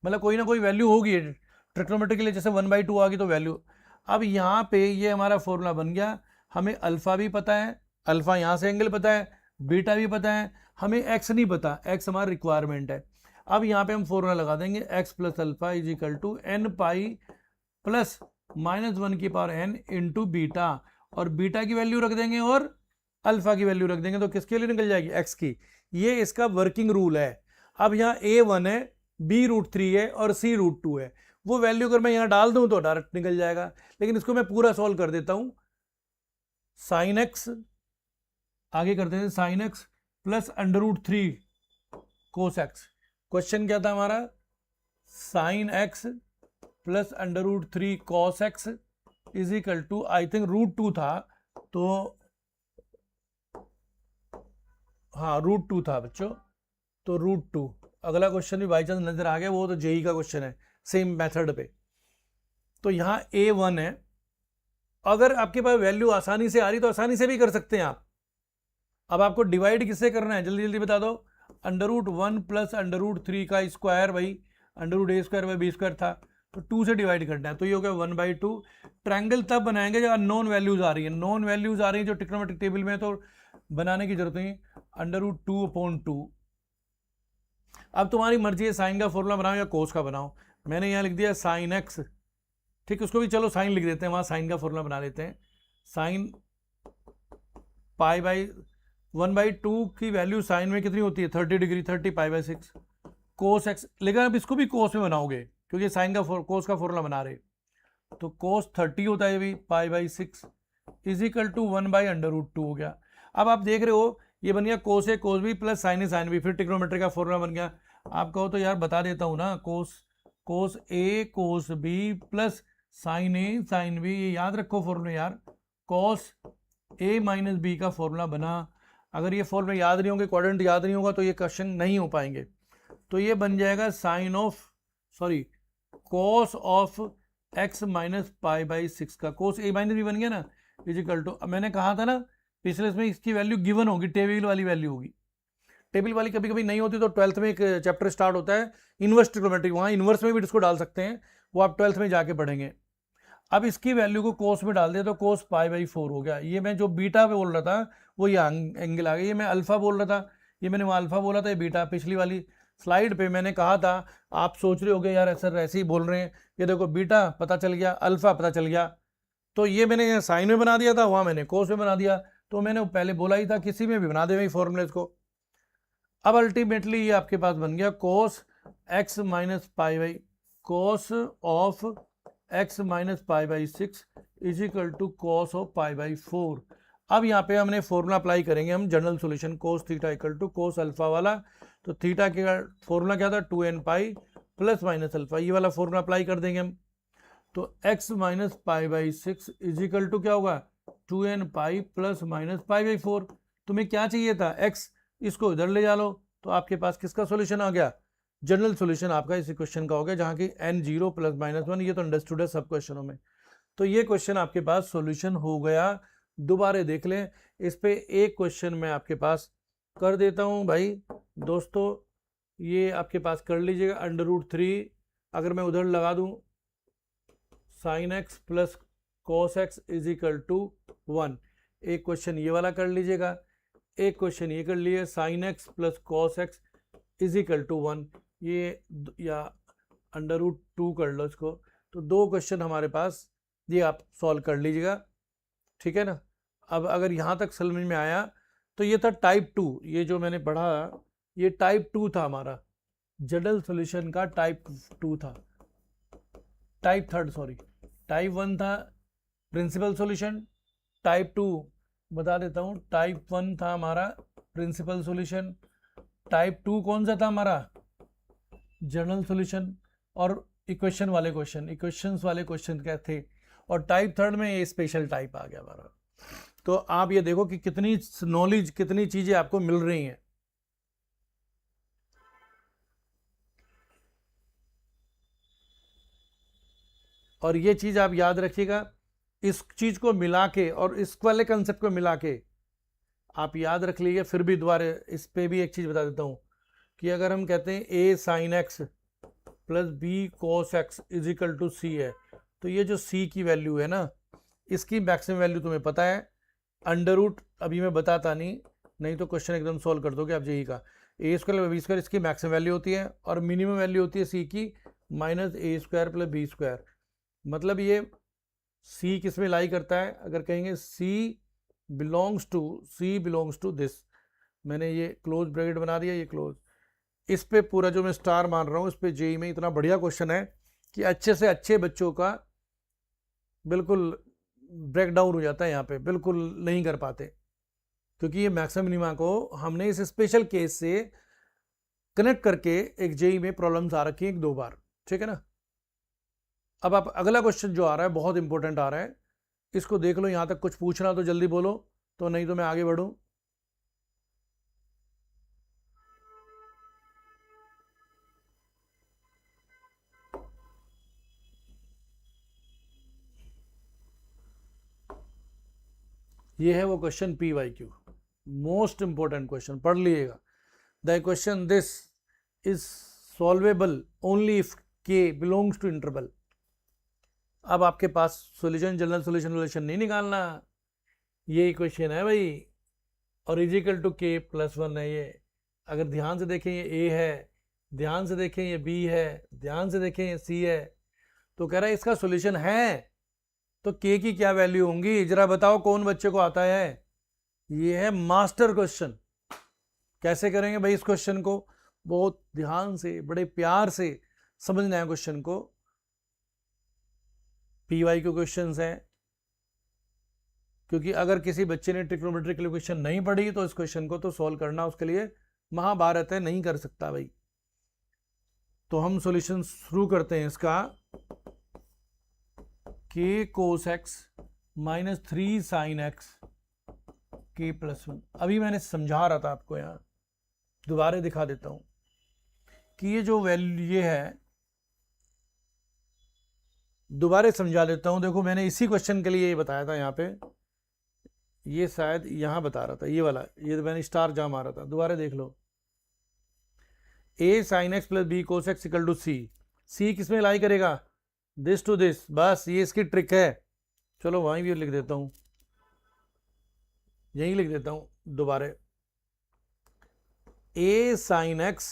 मतलब कोई ना कोई वैल्यू होगी ट्रिग्नोमेट्री के लिए, जैसे 1/2 आ गई तो वैल्यू। अब यहाँ पे ये हमारा फॉर्मूला बन गया, हमें अल्फा भी पता है, अल्फा यहाँ से एंगल पता है, बीटा भी पता है, हमें एक्स नहीं पता, एक्स हमारा रिक्वायरमेंट है। अब यहाँ पे हम फॉर्मूला लगा देंगे, x plus alpha is equal to n pi plus -1 की पावर n इंटू बीटा, और बीटा की वैल्यू रख देंगे और अल्फा की वैल्यू रख देंगे, तो किसके लिए निकल जाएगी, एक्स की। ये इसका वर्किंग रूल है। अब यहाँ a1 है, b√3 है और c√2 है। वो वैल्यू अगर मैं यहाँ डाल दूं तो डायरेक्ट निकल जाएगा, लेकिन इसको मैं पूरा सॉल्व कर देता हूं। साइन एक्स, आगे करते हैं, sine x plus √3 cos x. Question क्या था हमारा, sine x plus √3 cos x is equal to, I think √2 था, तो हाँ √2 था बच्चों, तो √2। अगला क्वेश्चन भी बाई चांस नजर आ गया, वो तो जेई का क्वेश्चन है, सेम मेथड पे। तो यहाँ a1 है, अगर आपके पास वैल्यू आसानी से आ रही तो आसानी से भी कर सकते हैं आप। अब आपको डिवाइड किससे करना है, जल्दी जल्दी बता दो। √1 प्लस √3 का स्क्वायर भाई, √a²/b² था, तो 2 से डिवाइड करना है, तो ये हो गया 1/2। ट्रायंगल तब बनाएंगे जब नॉन वैल्यूज आ रही है, नॉन वैल्यूज आ रही है जो ट्रिग्नोमेट्रिक टेबल में, तो बनाने की जरूरत नहीं, √2/2। अब तुम्हारी मर्जी है साइन का फॉर्मूला बनाओ या कोस का बनाओ। मैंने यहाँ लिख दिया साइन एक्स, ठीक, उसको भी चलो साइन लिख देते हैं, वहाँ साइन का फॉर्मूला बना लेते हैं। साइन π/1/2 की वैल्यू साइन में कितनी होती है, 30 डिग्री, 30 π/6 कोस एक्स। लेकिन अब इसको भी कोस में बनाओगे क्योंकि साइन का कोस का फॉर्मूला बना रहे, तो कोस 30 होता है भी π/6 इज इक्वल टू 1/√2 हो गया। अब आप देख रहे हो ये बन गया कोस ए कोस बी प्लस साइन ए साइन बी, फिर ट्रिग्नोमेट्री का फॉर्मूला बन गया। आप कहो तो यार बता देता हूँ ना, कोस ए कोस बी प्लस साइन ए साइन बी, ये याद रखो फॉर्मूला यार, कोस ए माइनस बी का फॉर्मूला बना। अगर ये फॉर्मूला याद नहीं होंगे, क्वाड्रेंट याद नहीं होगा, तो ये क्वेश्चन नहीं हो पाएंगे। तो ये बन जाएगा कोस ऑफ x माइनस π/6 का, कोस ए माइनस बी बन गया ना, इज इक्वल टू, मैंने कहा था ना पिछले इसमें इसकी वैल्यू गिवन होगी, टेबल वाली वैल्यू होगी। टेबल वाली कभी कभी नहीं होती, तो 12th में एक चैप्टर स्टार्ट होता है इनवर्स ट्रिग्नोमेट्री, वहाँ इनवर्स में भी इसको डाल सकते हैं, वो आप 12th में जाके पढ़ेंगे। अब इसकी वैल्यू को कोस में डाल दे तो कोस π/4 हो गया। ये मैं जो बीटा पे बोल रहा था वो ये एंगल आ गया, ये मैं अल्फा बोल रहा था, ये मैंने वहाँ अल्फा बोला था, ये बीटा। पिछली वाली स्लाइड पे मैंने कहा था, आप सोच रहे होगे यार सर ऐसे ही बोल रहे हैं, ये देखो बीटा पता चल गया, अल्फा पता चल गया, तो ये मैंने साइन में बना दिया था, वहाँ मैंने कोस में बना दिया। तो मैंने पहले बोला ही था किसी में भी बना दे भाई फॉर्मूले को। अब अल्टीमेटली ये आपके पास बन गया cos x minus π/, cos of x minus π/6 is equal to cos of π/4। अब यहाँ पे हमने फॉर्मूला अप्लाई करेंगे हम general solution, cos theta equal to cos alpha वाला। तो थीटा का फॉर्मूला क्या था, 2n π प्लस माइनस अल्फा, ये वाला फॉर्मूला अप्लाई कर देंगे हम। तो x minus π/6 is equal to क्या होगा, 2n π प्लस माइनस π/4। तुम्हें क्या चाहिए था, x, इसको इधर ले जा लो, तो आपके पास किसका सॉल्यूशन आ गया, जनरल सॉल्यूशन आपका इस क्वेश्चन का हो गया, जहाँ की n0 प्लस -1, ये तो अंडरस्टूड है सब क्वेश्चनों में। तो ये क्वेश्चन आपके पास सॉल्यूशन हो गया। दोबारा देख लें, इस पे एक क्वेश्चन मैं आपके पास कर देता हूँ भाई दोस्तों, ये आपके पास कर लीजिएगा। √3 अगर मैं उधर लगा दूँ, sine x plus cos x is equal to 1, एक क्वेश्चन ये वाला कर लीजिएगा, एक क्वेश्चन ये कर लिए, sine x plus cos x is equal to 1, ये या √2 कर लो इसको। तो दो क्वेश्चन हमारे पास ये आप सॉल्व कर लीजिएगा, ठीक है ना। अब अगर यहाँ तक समझ में आया तो ये था टाइप 2, ये जो मैंने पढ़ा ये टाइप 2 था हमारा, जनरल सॉल्यूशन का टाइप 2 था, टाइप 3 सॉरी, टाइप 1 था प्रिंसिपल सॉल्यूशन, टाइप 2 बता देता हूँ, टाइप 1 था हमारा प्रिंसिपल सॉल्यूशन, टाइप 2 कौन सा था हमारा, जनरल सॉल्यूशन, और इक्वेशन वाले क्वेश्चन, इक्वेशंस वाले क्वेश्चन क्या थे, और टाइप 3 में ये स्पेशल टाइप आ गया हमारा। तो आप ये देखो कि कितनी नॉलेज, कितनी चीजें आपको मिल रही हैं। और ये चीज आप याद रखिएगा, इस चीज को मिला के और इस वाले कंसेप्ट को मिला के आप याद रख लीजिए। फिर भी दोबारा इस पे भी एक चीज बता देता हूं कि अगर हम कहते हैं a sine x plus b cos x is equal to c है, तो ये जो c की वैल्यू है ना, इसकी मैक्सिमम वैल्यू तुम्हें पता है, √, अभी मैं बताता नहीं तो क्वेश्चन एकदम सॉल्व कर दोगे आप यही का, a² b² इसकी मैक्सिमम वैल्यू होती है, और मिनिमम वैल्यू होती है c की -a² + b²। मतलब ये सी किस में लाई करता है, अगर कहेंगे सी बिलोंग्स टू दिस, मैंने ये क्लोज ब्रैकेट बना दिया, ये क्लोज, इस पे पूरा जो मैं स्टार मान रहा हूँ, इस पे जेई में इतना बढ़िया क्वेश्चन है कि अच्छे से अच्छे बच्चों का बिल्कुल ब्रेक डाउन हो जाता है यहाँ पे, बिल्कुल नहीं कर पाते, क्योंकि ये मैक्सिमम मिनिमा को हमने इस स्पेशल केस से कनेक्ट करके एक जेई में प्रॉब्लम्स आ रखी हैं 1-2 बार, ठीक है ना। अब आप अगला क्वेश्चन जो आ रहा है बहुत इंपॉर्टेंट आ रहा है, इसको देख लो, यहाँ तक कुछ पूछना तो जल्दी बोलो, तो नहीं तो मैं आगे बढ़ूँ। ये है वो question P Y Q, most important question, पढ़ लीजिएगा। The question this is solvable only if K belongs to interval. अब आपके पास सॉल्यूशन, जनरल सॉल्यूशन नहीं निकालना, ये क्वेश्चन है भाई, और इजिकल टू के प्लस 1 है ये। अगर ध्यान से देखें ये ए है, ध्यान से देखें ये बी है, ध्यान से देखें ये सी है, तो कह रहा है इसका सॉल्यूशन है, तो के की क्या वैल्यू होंगी, जरा बताओ कौन बच्चे को आता है। ये है मास्टर क्वेश्चन। कैसे करेंगे भाई इस क्वेश्चन को, बहुत ध्यान से बड़े प्यार से समझना है क्वेश्चन को। पीवाई के क्वेश्चंस हैं, क्योंकि अगर किसी बच्चे ने ट्रिग्नोमेट्रिक इक्वेशन नहीं पढ़ी तो इस क्वेश्चन को तो सॉल्व करना उसके लिए महाभारत है, नहीं कर सकता भाई। तो हम सॉल्यूशन शुरू करते हैं इसका। के cos X minus 3 sine x के प्लस 1, अभी मैंने समझा रहा था आपको, यहाँ दोबारा दिखा देता हूं कि ये जो वैल्यू ये है, दोबारा समझा देता हूं। देखो मैंने इसी क्वेश्चन के लिए ये बताया था, यहाँ पे ये शायद यहाँ बता रहा था, ये वाला, ये मैंने स्टार जहाँ मारा था, दोबारा देख लो। A sine x plus B cos x equal to C, C किस में लाई करेगा, दिस टू दिस, बस ये इसकी ट्रिक है। चलो वहीं भी लिख देता हूं, यहीं लिख देता हूं दोबारा, A sine x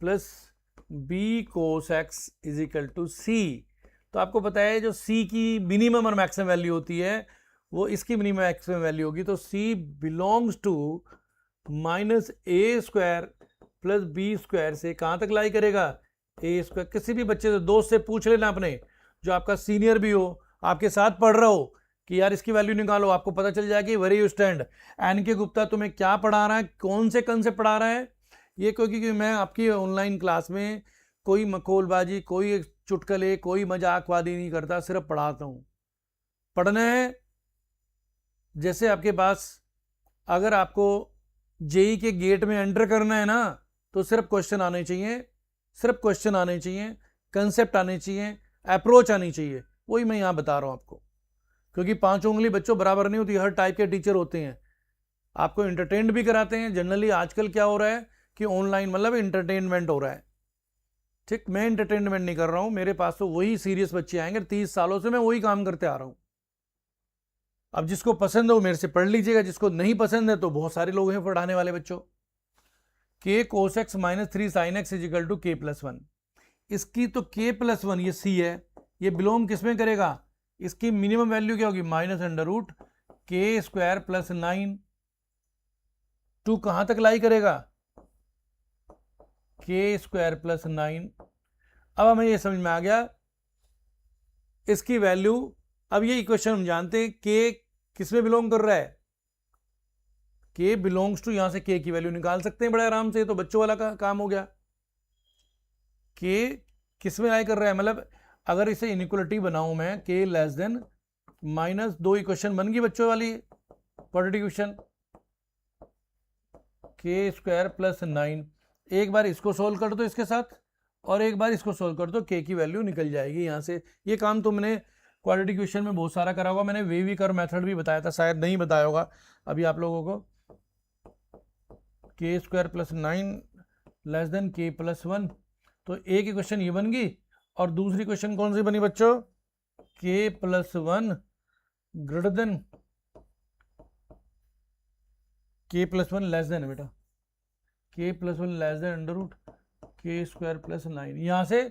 plus B cos x is equal to C. तो आपको पता है जो सी की मिनिमम और मैक्सिमम वैल्यू होती है वो इसकी मिनिमम मैक्सिमम वैल्यू होगी, तो C belongs to minus A square plus B square से कहां तक लाई करेगा, ए स्क्वायर। किसी भी बच्चे से, दोस्त से पूछ लेना अपने, जो आपका सीनियर भी हो, आपके साथ पढ़ रहा हो, कि यार इसकी वैल्यू निकालो, आपको पता चल जाएगी वेरी यू स्टैंड। एन के गुप्ता तुम्हें क्या पढ़ा रहा है, कौन से कंसेप्ट पढ़ा रहा है ये, क्योंकि मैं आपकी ऑनलाइन क्लास में कोई मखौलबाजी, कोई चुटकले, कोई मजाकवादी नहीं करता, सिर्फ पढ़ाता हूं। पढ़ना है, जैसे आपके पास अगर आपको जेई के गेट में एंटर करना है ना, तो सिर्फ क्वेश्चन आने चाहिए, सिर्फ क्वेश्चन आने चाहिए, कंसेप्ट आने चाहिए, अप्रोच आनी चाहिए, वही मैं यहाँ बता रहा हूँ आपको। क्योंकि 5 उंगली बच्चों बराबर नहीं होती, हर टाइप के टीचर होते हैं, आपको इंटरटेन भी कराते हैं। जनरली आजकल क्या हो रहा है कि ऑनलाइन मतलब इंटरटेनमेंट हो रहा है, ठीक, मैं इंटरटेनमेंट नहीं कर रहा हूँ, मेरे पास तो वही सीरियस बच्चे आएंगे, 30 सालों से मैं वही काम करते आ रहा हूँ। अब जिसको पसंद है वो मेरे से पढ़ लीजिएगा, जिसको नहीं पसंद है तो बहुत सारे लोग हैं पढ़ाने वाले बच्चों। K cos X minus 3 sine X is equal to K plus 1, इसकी तो के प्लस 1 ये सी है, ये बिलोंग किस में करेगा, इसकी मिनिमम वैल्यू क्या होगी, minus under root K square plus 9, to कहां तक लाई करेगा, के स्क्वायर प्लस 9। अब हमें ये समझ में आ गया इसकी वैल्यू। अब ये इक्वेशन हम जानते हैं के किस में बिलोंग कर रहा है, के बिलोंग्स टू, यहां से के की वैल्यू निकाल सकते हैं बड़े आराम से, तो बच्चों वाला काम हो गया। के किस में लाई कर रहा है, मतलब अगर इसे इनइक्वलिटी बनाऊं मैं, के लेस देन माइनस, 2 इक्वेशन बन गई बच्चों वाली क्वाड्रेटिक इक्वेशन, के स्क्वायर प्लस 9। एक बार इसको सोल्व कर दो इसके साथ, और एक बार इसको सोल्व कर दो, के की वैल्यू निकल जाएगी यहाँ से। ये काम तुमने क्वाड्रेटिक इक्वेशन में बहुत सारा करा होगा, मैंने वेवी कर्व मेथड भी बताया था, शायद नहीं बताया होगा अभी आप लोगों को। के square plus 9 less than K plus 1, तो एक इक्वेशन ये बन गई, और दूसरी क्वेश्चन कौन सी बनी बच्चों, K plus 1 greater than K plus 1 less than, बेटा K plus 1 less than under root K square plus 9। यहां से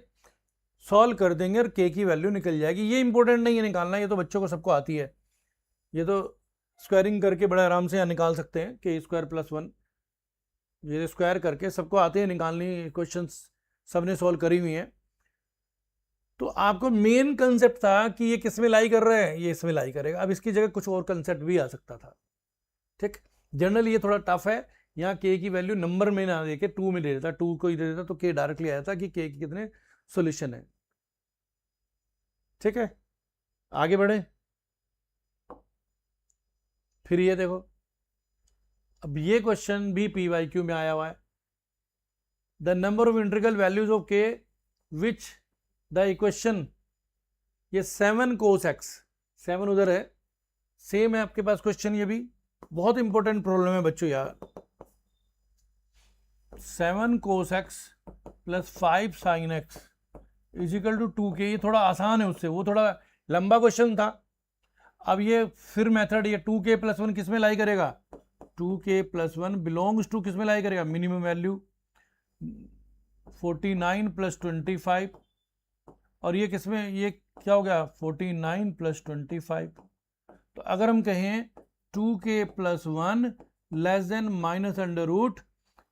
सॉल्व कर देंगे और के की वैल्यू निकल जाएगी। ये इंपॉर्टेंट नहीं है निकालना, ये तो बच्चों को सबको आती है, ये तो स्क्वायरिंग करके बड़े आराम से यहाँ निकाल सकते हैं के स्क्वायर प्लस 1, ये स्क्वायर करके सबको आते हैं निकालनी, क्वेश्चंस सबने सॉल्व करी हुई हैं। तो आपको मेन कंसेप्ट था कि ये किस में लाई कर रहे हैं, ये इसमें लाई करेगा। अब इसकी जगह कुछ और कंसेप्ट भी आ सकता था, ठीक। जनरली ये थोड़ा टफ है, यहाँ के की वैल्यू नंबर में ना देके 2 में दे देता, 2 को ही दे देता तो के डायरेक्टली आया था कि के की कितने सॉल्यूशन है, ठीक है। आगे बढ़े, फिर ये देखो, अब ये क्वेश्चन भी PYQ में आया हुआ है। The number of integral values of के विच द इक्वेशन, ये 7 cos x, 7 उधर है, सेम है आपके पास क्वेश्चन, ये भी बहुत इंपॉर्टेंट प्रॉब्लम है बच्चों यार। 7 cos x plus 5 sin x is equal to 2k, ये थोड़ा आसान है उससे, वो थोड़ा लंबा क्वेश्चन था। अब ये फिर मेथड, ये 2k प्लस 1 किस में लाई करेगा, 2k प्लस 1 बिलोंग्स टू किस में लाई करेगा, मिनिमम वैल्यू 49 प्लस 25, और ये किस में, ये क्या हो गया 49 प्लस 25। तो अगर हम कहें 2k plus 1 less than minus under root,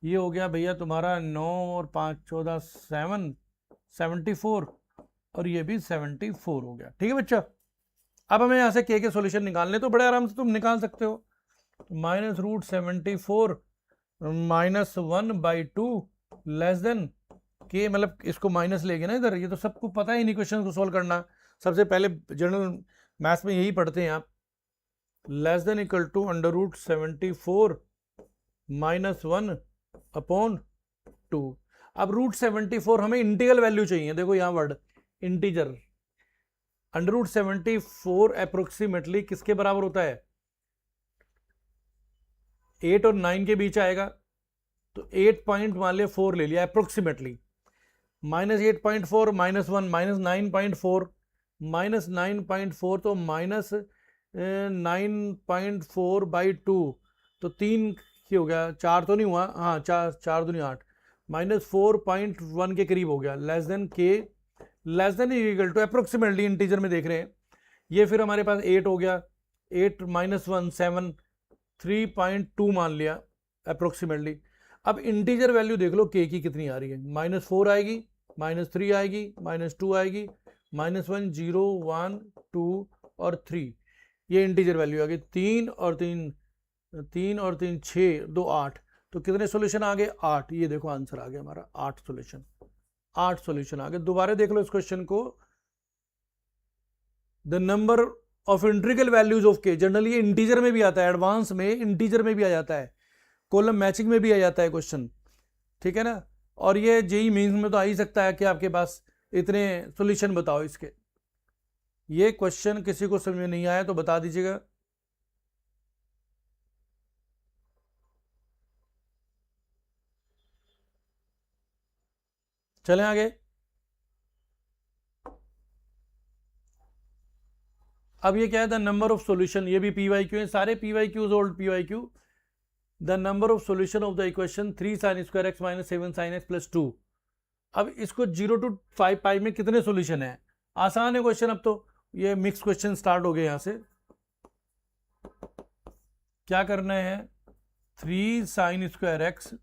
ये हो गया भैया तुम्हारा 9 और 5 14 7 74, और ये भी 74 हो गया, ठीक है बच्चा। अब हमें यहाँ से के सॉल्यूशन निकालने, तो बड़े आराम से तुम निकाल सकते हो, minus root 74 minus 1/2 less than K, मतलब इसको माइनस लेके ना इधर, ये तो सबको पता ही नहीं क्वेश्चन को सॉल्व करना, सबसे पहले जनरल मैथ्स में यही पढ़ते हैं आप, less than equal to under root 74 minus 1/2। अब रूट 74 हमें इंटीग्रल वैल्यू चाहिए, देखो यहाँ word integer, under root 74 approximately किसके बराबर होता है, 8 और 9 के बीच आएगा, तो 8 पॉइंट मान लिया 4 ले लिया approximately, minus 8.4 minus 1 minus 9.4 minus 9.4, तो माइनस 9.4/2, तो 3 की हो गया, 4 तो नहीं हुआ, हाँ 4 दूनी 8, माइनस 4.1 के करीब हो गया, less than K, less than equal to approximately integer में देख रहे हैं, ये फिर हमारे पास 8 हो गया, 8 माइनस 1 7, 3.2 मान लिया अप्रोक्सीमेटली। अब इंटीजर वैल्यू देख लो के की कितनी आ रही है, -4 आएगी, -3 आएगी, -2 आएगी, -1 0 1 2 और 3, ये इंटीजर वैल्यू आ गई, 3 और 3 6 2 8, तो कितने सॉल्यूशन आ गए 8, ये देखो आंसर आ गया हमारा 8 सॉल्यूशन, 8 सॉल्यूशन आ गए। दोबारा देख लो इस क्वेश्चन को, the number of integral values of के, जनरली ये इंटीजर में भी आता है, एडवांस में इंटीजर में भी आ जाता है, कॉलम मैचिंग में भी आ जाता है क्वेश्चन, ठीक है ना, और ये जेई मेंस में तो आ ही सकता है कि आपके पास इतने सॉल्यूशन बताओ इसके। ये क्वेश्चन किसी को समझ में नहीं आया तो बता दीजिएगा। चलें आगे। अब ये क्या है, द नंबर ऑफ सॉल्यूशन, ये भी PYQ है, सारे PYQs old PYQ। The number of solution of the equation 3 sin square x minus 7 sin x plus 2। अब इसको 0 to 5 पाई में कितने सॉल्यूशन है, आसान है क्वेश्चन। अब तो ये मिक्स क्वेश्चन स्टार्ट हो गए, यहां से क्या करना है, 3 sin square x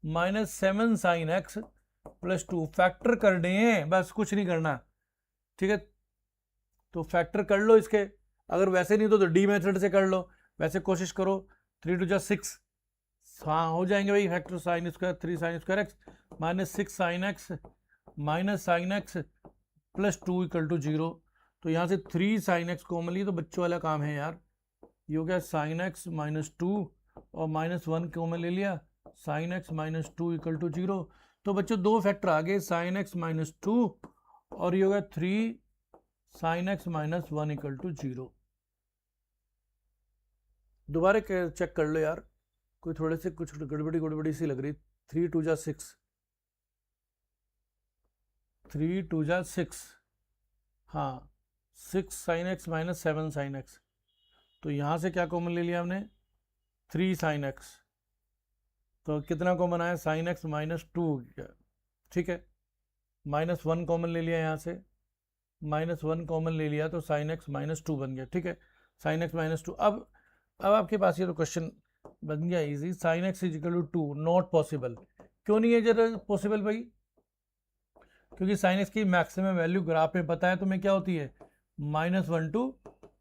minus 7 sin x plus 2 factor करने हैं, बस कुछ नहीं करना, ठीक है। तो फैक्टर कर लो इसके, अगर वैसे नहीं तो डी मेथड से कर लो, वैसे कोशिश करो, 3 2 6, हाँ हो जाएंगे भाई factor, sine square 3 sin square x minus 6 sin x minus sine x plus 2 equal to 0। तो यहाँ से 3 sin x कॉमन ली, तो बच्चों वाला काम है यार, ये हो गया sin x माइनस 2 और -1 कॉमन ले लिया, sin x minus 2 equal to 0। तो बच्चों दो फैक्टर आ गए, sin x माइनस 2 और ये हो गया 3 sin x minus 1 equal to 0। दोबारा चेक कर लो यार, कोई थोड़े से कुछ गड़बड़ी सी लग रही। 3 2 6, 3 2 6, हाँ 6 sin x minus 7 sin x, तो यहाँ से क्या कॉमन ले लिया हमने, 3 sin x, तो कितना कॉमन आया, sin x माइनस 2, ठीक है। -1 कॉमन ले लिया यहाँ से, -1 कॉमन ले लिया तो sin x -2 बन गया, ठीक है, sin x -2। अब आपके पास ये तो क्वेश्चन बन गया easy, sin x = 2 not possible. क्यों नहीं है जरा पॉसिबल भाई? क्योंकि sin x की मैक्सिमम वैल्यू ग्राफ में पता है तुम्हें क्या होती है, -1 to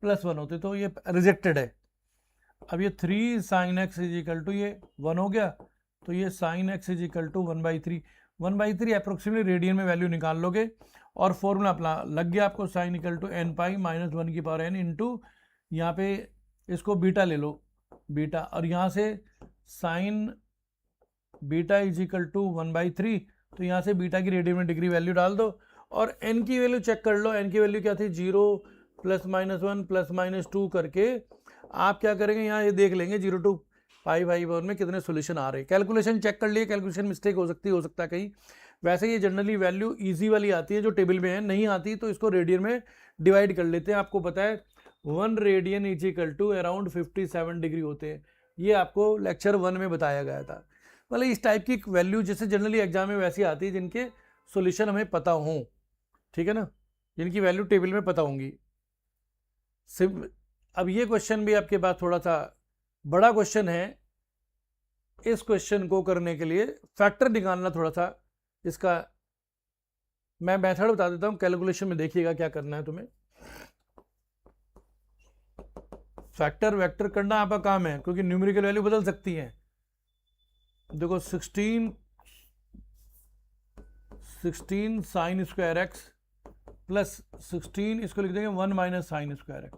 +1 होती है, तो ये रिजेक्टेड है। अब ये 3 sin x = ये 1 हो गया, तो ये sin x = 1/3। 1/3 अप्रोक्सीमेटली रेडियन में वैल्यू निकाल लोगे और फॉर्मूला अपना लग गया आपको, sin = n पाई -1/n इंटू यहाँ पे इसको बीटा ले लो, बीटा, और यहाँ से sin बीटा = 1/3, तो यहाँ से बीटा की रेडियन में डिग्री वैल्यू डाल दो और n की वैल्यू चेक कर लो। n की वैल्यू क्या थी, 0 +-1 +-2 करके आप क्या करेंगे, यहाँ ये देख लेंगे 0 to π/4 में कितने सॉल्यूशन आ रहे हैं। कैलकुलेशन चेक कर लिए, कैलकुलेशन मिस्टेक हो सकता है कहीं। वैसे ये जनरली वैल्यू इजी वाली आती है जो टेबल में है, नहीं आती तो इसको रेडियन में डिवाइड कर लेते हैं। आपको पता है 1 रेडियन = अराउंड 57 डिग्री होते हैं, ये आपको लेक्चर 1 में बताया गया था। मतलब इस टाइप की वैल्यू जैसे जनरली एग्जाम में वैसी आती है जिनके सॉल्यूशन हमें पता हों, ठीक है ना, जिनकी वैल्यू टेबल में पता होंगी। अब ये क्वेश्चन भी आपके पास थोड़ा सा बड़ा क्वेश्चन है। इस क्वेश्चन को करने के लिए फैक्टर निकालना थोड़ा सा, इसका मैं मेथड बता देता हूं, कैलकुलेशन में देखिएगा क्या करना है तुम्हें। फैक्टर वेक्टर करना आपका काम है, क्योंकि न्यूमेरिकल वैल्यू बदल सकती है। देखो 16 sin स्क्वायर x प्लस 16, इसको लिख देंगे 1 - sin square x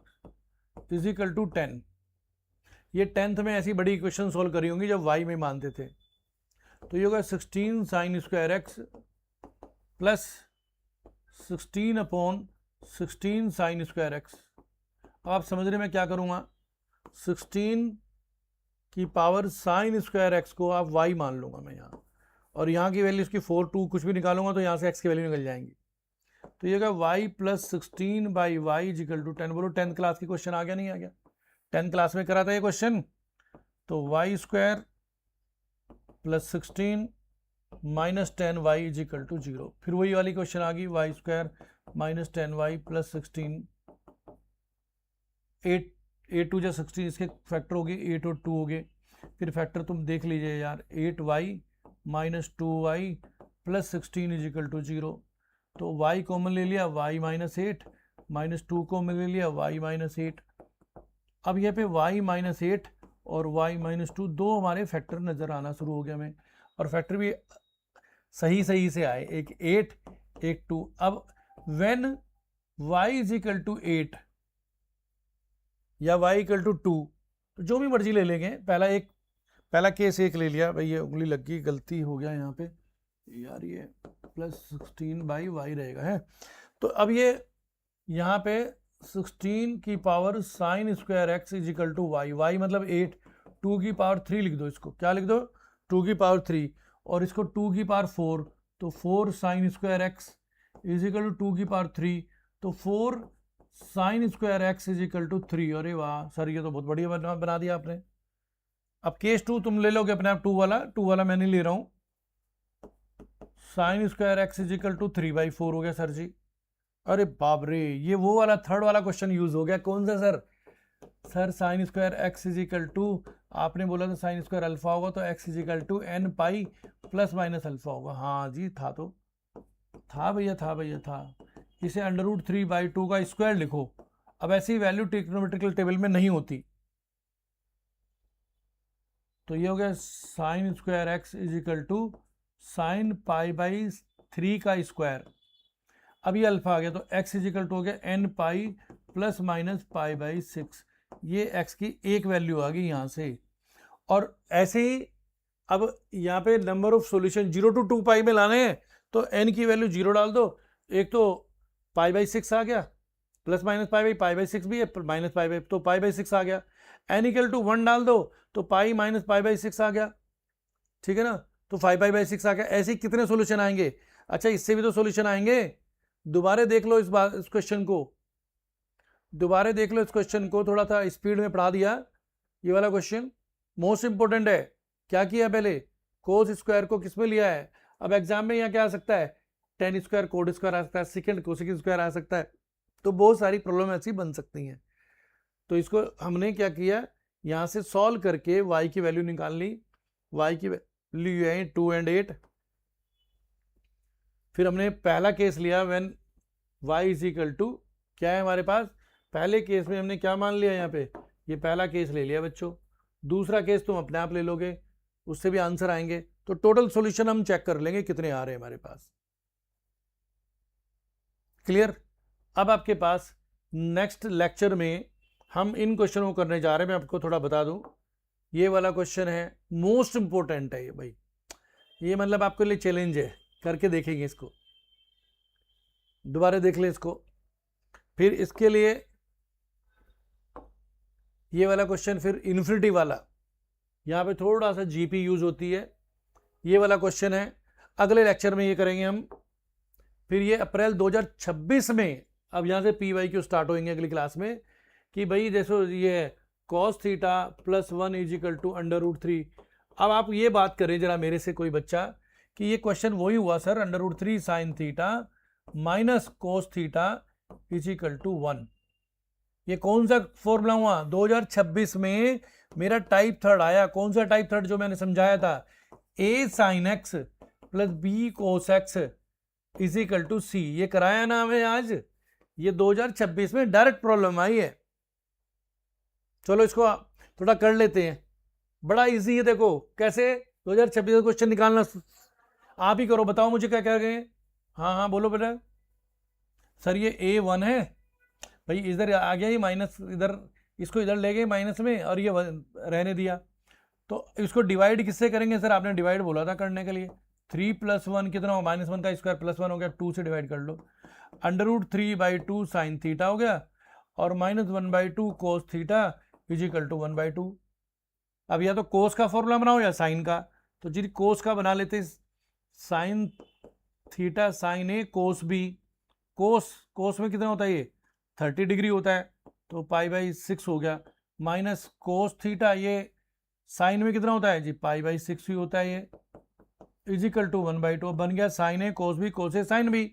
is equal to 10। ये 10th में ऐसी बड़ी इक्वेशन सोल्व करी होंगी जब y में मानते थे, तो ये होगा 16 sin square x plus 16/16 sin square x। अब आप समझ रहे मैं क्या करूँगा, 16 की पावर sin स्क्वायर x को आप y मान लूँगा मैं यहाँ, और यहाँ की वैल्यू इसकी 4 2 कुछ भी निकालूंगा तो यहाँ से x की वैल्यू निकल जाएंगी। तो ये होगा y + 16/y = 10। बोलो 10th क्लास की क्वेश्चन आ गया नहीं आ गया? 10th क्लास में करा था ये क्वेश्चन। तो y² + 16 - 10y = 0। फिर वही वाली क्वेश्चन आ गई, y² - 10y + 16, 8 2 = 16, इसके फैक्टर हो गए 8 और 2 हो गए। फिर फैक्टर तुम देख लीजिए यार, 8y - 2y + 16 = 0। तो y कॉमन ले लिया, y - 8 -2 कॉमन ले लिया, y - 8। अब यहाँ पे y - 8 और y - 2 दो हमारे फैक्टर नज़र आना शुरू हो गया हमें, और फैक्टर भी सही से आए, एक 8 एक 2। अब व्हेन y = 8 या y = 2, तो जो भी मर्जी ले लेंगे। पहला केस एक ले लिया भाई, ये उंगली लग गई, गलती हो गया यहाँ पे यार, ये +16/y रहेगा है। तो अब ये यहाँ पे 16 की power sin square x = y मतलब 8, 2 की पावर 3 लिख दो, इसको क्या लिख दो, 2 की पावर 3, और इसको 2 की पावर 4, तो 4 sin स्क्वायर x = 2 की पावर 3, तो 4 sin स्क्वायर x = 3। अरे वाह सर, ये तो बहुत बढ़िया बना दिया आपने। अब केस 2 तुम ले लोगे अपने आप, 2 वाला मैं नहीं ले रहा हूँ। sin स्क्वायर x = 3/4 हो गया सर जी। अरे बाप रे, ये वो वाला थर्ड वाला क्वेश्चन यूज हो गया। कौन सा sir? Sir sin square x = आपने बोला था sin स्क्वायर अल्फा होगा, तो x = n पाई ± अल्फा होगा। हाँ जी, था भैया। इसे √3/2 का स्क्वायर लिखो। अब ऐसी वैल्यू ट्रिग्नोमेट्रिकल टेबल में नहीं होती। तो ये हो गया sin स्क्वायर x = sin π/3 का स्क्वायर। अब ये अल्फा आ गया, तो x = हो गया n पाई ± π/6। ये x की एक वैल्यू आ गई यहाँ से। और ऐसे ही अब यहाँ पे नंबर ऑफ सॉल्यूशन 0 to 2 पाई में लाने हैं, तो n की वैल्यू 0 डाल दो। एक तो π/6 आ गया, ± π/6 भी है, -π/, तो π/6 आ गया। n = 1 डाल दो, तो पाई - π/6 आ गया, ठीक है ना, तो 5π/6 आ गया। ऐसे ही कितने सॉल्यूशन आएंगे? अच्छा, इससे भी तो सॉल्यूशन आएंगे। दोबारा देख लो इस क्वेश्चन को, थोड़ा सा स्पीड में पढ़ा दिया। ये वाला क्वेश्चन मोस्ट इंपोर्टेंट है। क्या किया पहले, कोस स्क्वायर को किस में लिया है। अब एग्जाम में यहाँ क्या आ सकता है, टेन स्क्वायर कोड स्क्वायर आ सकता है, सेकंड कोसेक स्क्वायर आ सकता है, तो बहुत सारी प्रॉब्लम ऐसी बन सकती हैं। तो इसको हमने क्या किया, यहाँ से सॉल्व करके y की वैल्यू निकाल ली, y की वैल्यू है 2 and 8। फिर हमने पहला केस लिया when y is equal to, क्या है हमारे पास, पहले केस में हमने क्या मान लिया, यहाँ पे ये पहला केस ले लिया बच्चों, दूसरा केस तुम अपने आप ले लोगे, उससे भी आंसर आएंगे। तो टोटल सॉल्यूशन हम चेक कर लेंगे कितने आ रहे हैं हमारे पास। क्लियर। अब आपके पास नेक्स्ट लेक्चर में हम इन क्वेश्चनों को करने जा रहे हैं। मैं आपको थोड़ा बता दूं, ये वाला क्वेश्चन है मोस्ट इंपोर्टेंट है ये भाई, ये मतलब आपके लिए चैलेंज है, करके देखेंगे इसको, दोबारा देख लें इसको। फिर इसके लिए ये वाला क्वेश्चन, फिर इन्फिनिटी वाला, यहाँ पे थोड़ा सा जीपी यूज होती है, ये वाला क्वेश्चन है, अगले लेक्चर में ये करेंगे हम। फिर ये अप्रैल 2026 में, अब यहाँ से पी वाई क्यू स्टार्ट होंगे अगली क्लास में, कि भाई जैसे ये cos theta plus 1 is equal to √3। अब आप ये बात करें जरा मेरे से कोई बच्चा, कि ये क्वेश्चन वही हुआ sir, √3 sine theta minus cos theta is equal to 1, ये कौन सा फॉर्मूला हुआ 2026 में, मेरा टाइप थर्ड आया। कौन सा टाइप थर्ड, जो मैंने समझाया था, a sine x plus B cos x is equal to C, ये कराया ना हमें आज, ये 2026 में डायरेक्ट प्रॉब्लम आई है। चलो इसको थोड़ा कर लेते हैं, बड़ा इजी है, देखो कैसे 2026 का क्वेश्चन निकालना, आप ही करो, बताओ मुझे क्या कह गए। हाँ हाँ बोलो बेटा। सर ये A1 है भाई, इधर आ गया ये माइनस, इधर इसको इधर ले गए माइनस में और ये रहने दिया, तो इसको डिवाइड किससे करेंगे सर, आपने डिवाइड बोला था करने के लिए। 3 + 1 कितना हो, -1 का स्क्वायर प्लस 1 हो गया, 2 से डिवाइड कर लो, √3/2 साइन थीटा हो गया, और -1/2 cos theta is equal to 1/2। अब या तो कोस का फॉर्मूला बनाओ या साइन का, तो जी कोस का बना लेते, sine theta sine A cos B, कोस में कितना होता है ये 30 डिग्री होता है, तो π/6 हो गया, माइनस कोस थीटा ये साइन में कितना होता है जी π/6 ही होता है, ये इज इक्वल टू 1/2 बन गया, sine A cos B cos A sine B,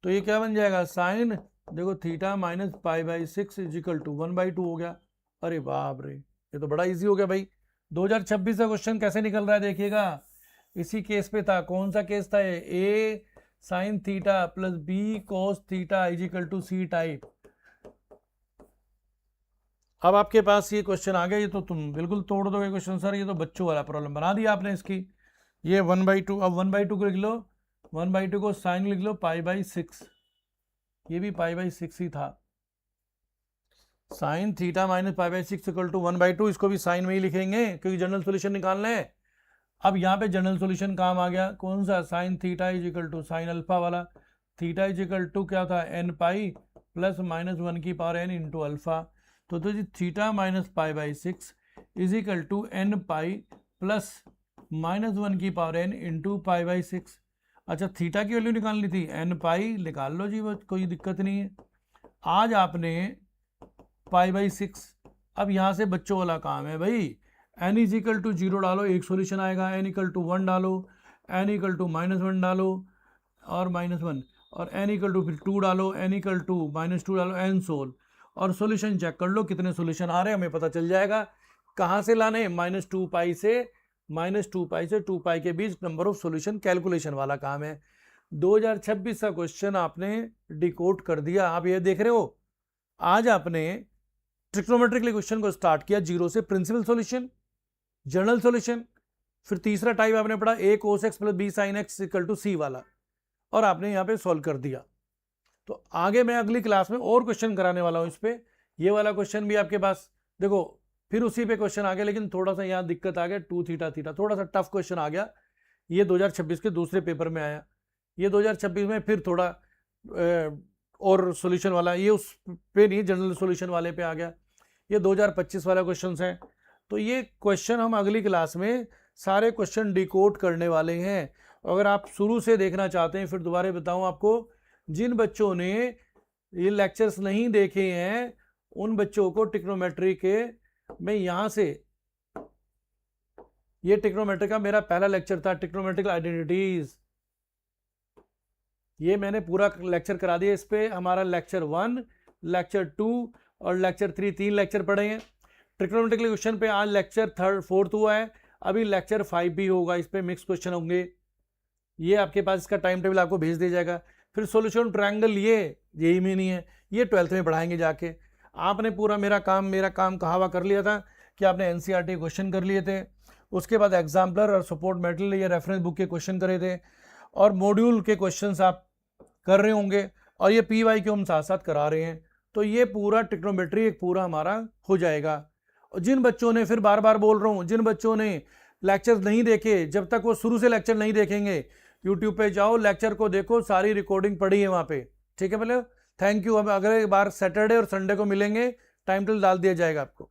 तो ये क्या बन जाएगा, साइन देखो theta minus π/6 is equal to 1/2 हो गया। अरे बाप रे, ये तो बड़ा इजी हो गया भाई। 2026 का क्वेश्चन कैसे निकल रहा है देखिएगा, इसी केस पे था, कौन सा केस था ये, A sine theta plus B cos theta is equal to C type. अब आपके पास ये क्वेश्चन आ गया, ये तो तुम बिल्कुल तोड़ दोगे क्वेश्चन सर, ये तो बच्चों वाला प्रॉब्लम बना दिया आपने इसकी। ये 1/2, अब 1/2 को लिख लो, 1/2 को साइन लिख लो π/6, ये भी π/6 ही था, sine theta minus π/6 equal to 1/2, इसको भी साइन में ही लिखेंगे क्योंकि जनरल सोल्यूशन निकालना है। अब यहाँ पे जनरल सोल्यूशन काम आ गया, कौन सा, sine theta is equal to sine alpha वाला, थीटा इज इक्वल टू क्या था n π प्लस -1 की पावर n इंटू अल्फा, तो जी theta minus π/6 is equal to n π plus -1 की पावर n इंटू π/6। अच्छा थीटा की वैल्यू निकालनी थी, n π निकाल लो जी, वो कोई दिक्कत नहीं है। आज आपने π/6, अब यहाँ से बच्चों वाला काम है भाई, n इज इक्वल टू 0 डालो, एक सोल्यूशन आएगा, n इक्वल टू 1 डालो, n इक्वल टू -1 डालो और -1, और n इक्वल टू फिर 2 डालो, n इक्वल टू -2 डालो, n सोल्व, और सॉल्यूशन चेक कर लो कितने सॉल्यूशन आ रहे हैं, हमें पता चल जाएगा। कहाँ से लाने, -2π से, -2π से 2π के बीच नंबर ऑफ सॉल्यूशन कैलकुलेशन वाला काम है। 2026 का क्वेश्चन आपने डिकोड कर दिया, आप ये देख रहे हो। आज आपने ट्रिग्नोमेट्रिक क्वेश्चन को स्टार्ट किया 0 से, प्रिंसिपल सॉल्यूशन, जनरल सॉल्यूशन, फिर तीसरा टाइप आपने पढ़ा a cos x plus b sin x equal to c वाला, और आपने यहाँ पे सॉल्व कर दिया। तो आगे मैं अगली क्लास में और क्वेश्चन कराने वाला हूँ इस पे, ये वाला क्वेश्चन भी आपके पास देखो, फिर उसी पे क्वेश्चन आ गया, लेकिन थोड़ा सा यहाँ दिक्कत आ गया, 2 थीटा थीटा, थोड़ा सा टफ क्वेश्चन आ गया, ये 2026 के दूसरे पेपर में आया, ये 2026 में फिर थोड़ा और सॉल्यूशन वाला, ये उस पे नहीं, जनरल सॉल्यूशन वाले पे आ गया, ये 2025 वाला क्वेश्चन है। तो ये क्वेश्चन हम अगली क्लास में सारे क्वेश्चन डिकोड करने वाले हैं। अगर आप शुरू से देखना चाहते हैं, फिर दोबारा बताऊं आपको, जिन बच्चों ने ये लेक्चर्स नहीं देखे हैं उन बच्चों को ट्रिग्नोमेट्री के, मैं यहाँ से, ये ट्रिग्नोमेट्री का मेरा पहला लेक्चर था, ट्रिग्नोमेट्रिकल आइडेंटिटीज, ये मैंने पूरा लेक्चर करा दिया। इस पे हमारा लेक्चर 1, लेक्चर 2 और लेक्चर 3 तीन लेक्चर पढ़े हैं। ट्रिग्नोमेट्रिक क्वेश्चन पे आज लेक्चर 4th हुआ है, अभी लेक्चर 5 भी होगा, इस पे मिक्स क्वेश्चन होंगे। ये आपके पास इसका टाइम टेबल आपको भेज दिया जाएगा। फिर सॉल्यूशन ट्रायंगल यही में नहीं है, ये 12th में पढ़ाएंगे जाके। आपने पूरा मेरा काम कहा हुआ कर लिया था कि आपने एनसीईआरटी क्वेश्चन कर लिए थे, उसके बाद एग्जाम्पलर और सपोर्ट मटेरियल या रेफरेंस बुक के क्वेश्चन करे थे, और मॉड्यूल के क्वेश्चंस आप कर रहे होंगे, और ये पीवाई के हम साथ साथ करा रहे हैं। तो ये पूरा ट्रिग्नोमेट्री एक पूरा हमारा हो जाएगा। और जिन बच्चों ने, फिर बार बार बोल रहा हूँ, जिन बच्चों ने लेक्चर नहीं देखे, जब तक वो शुरू से लेक्चर नहीं देखेंगे, यूट्यूब पे जाओ, लेक्चर को देखो, सारी रिकॉर्डिंग पड़ी है वहाँ पे, ठीक है। मतलब थैंक यू। अब अगले बार सैटरडे और संडे को मिलेंगे, टाइम टेबल डाल दिया जाएगा आपको।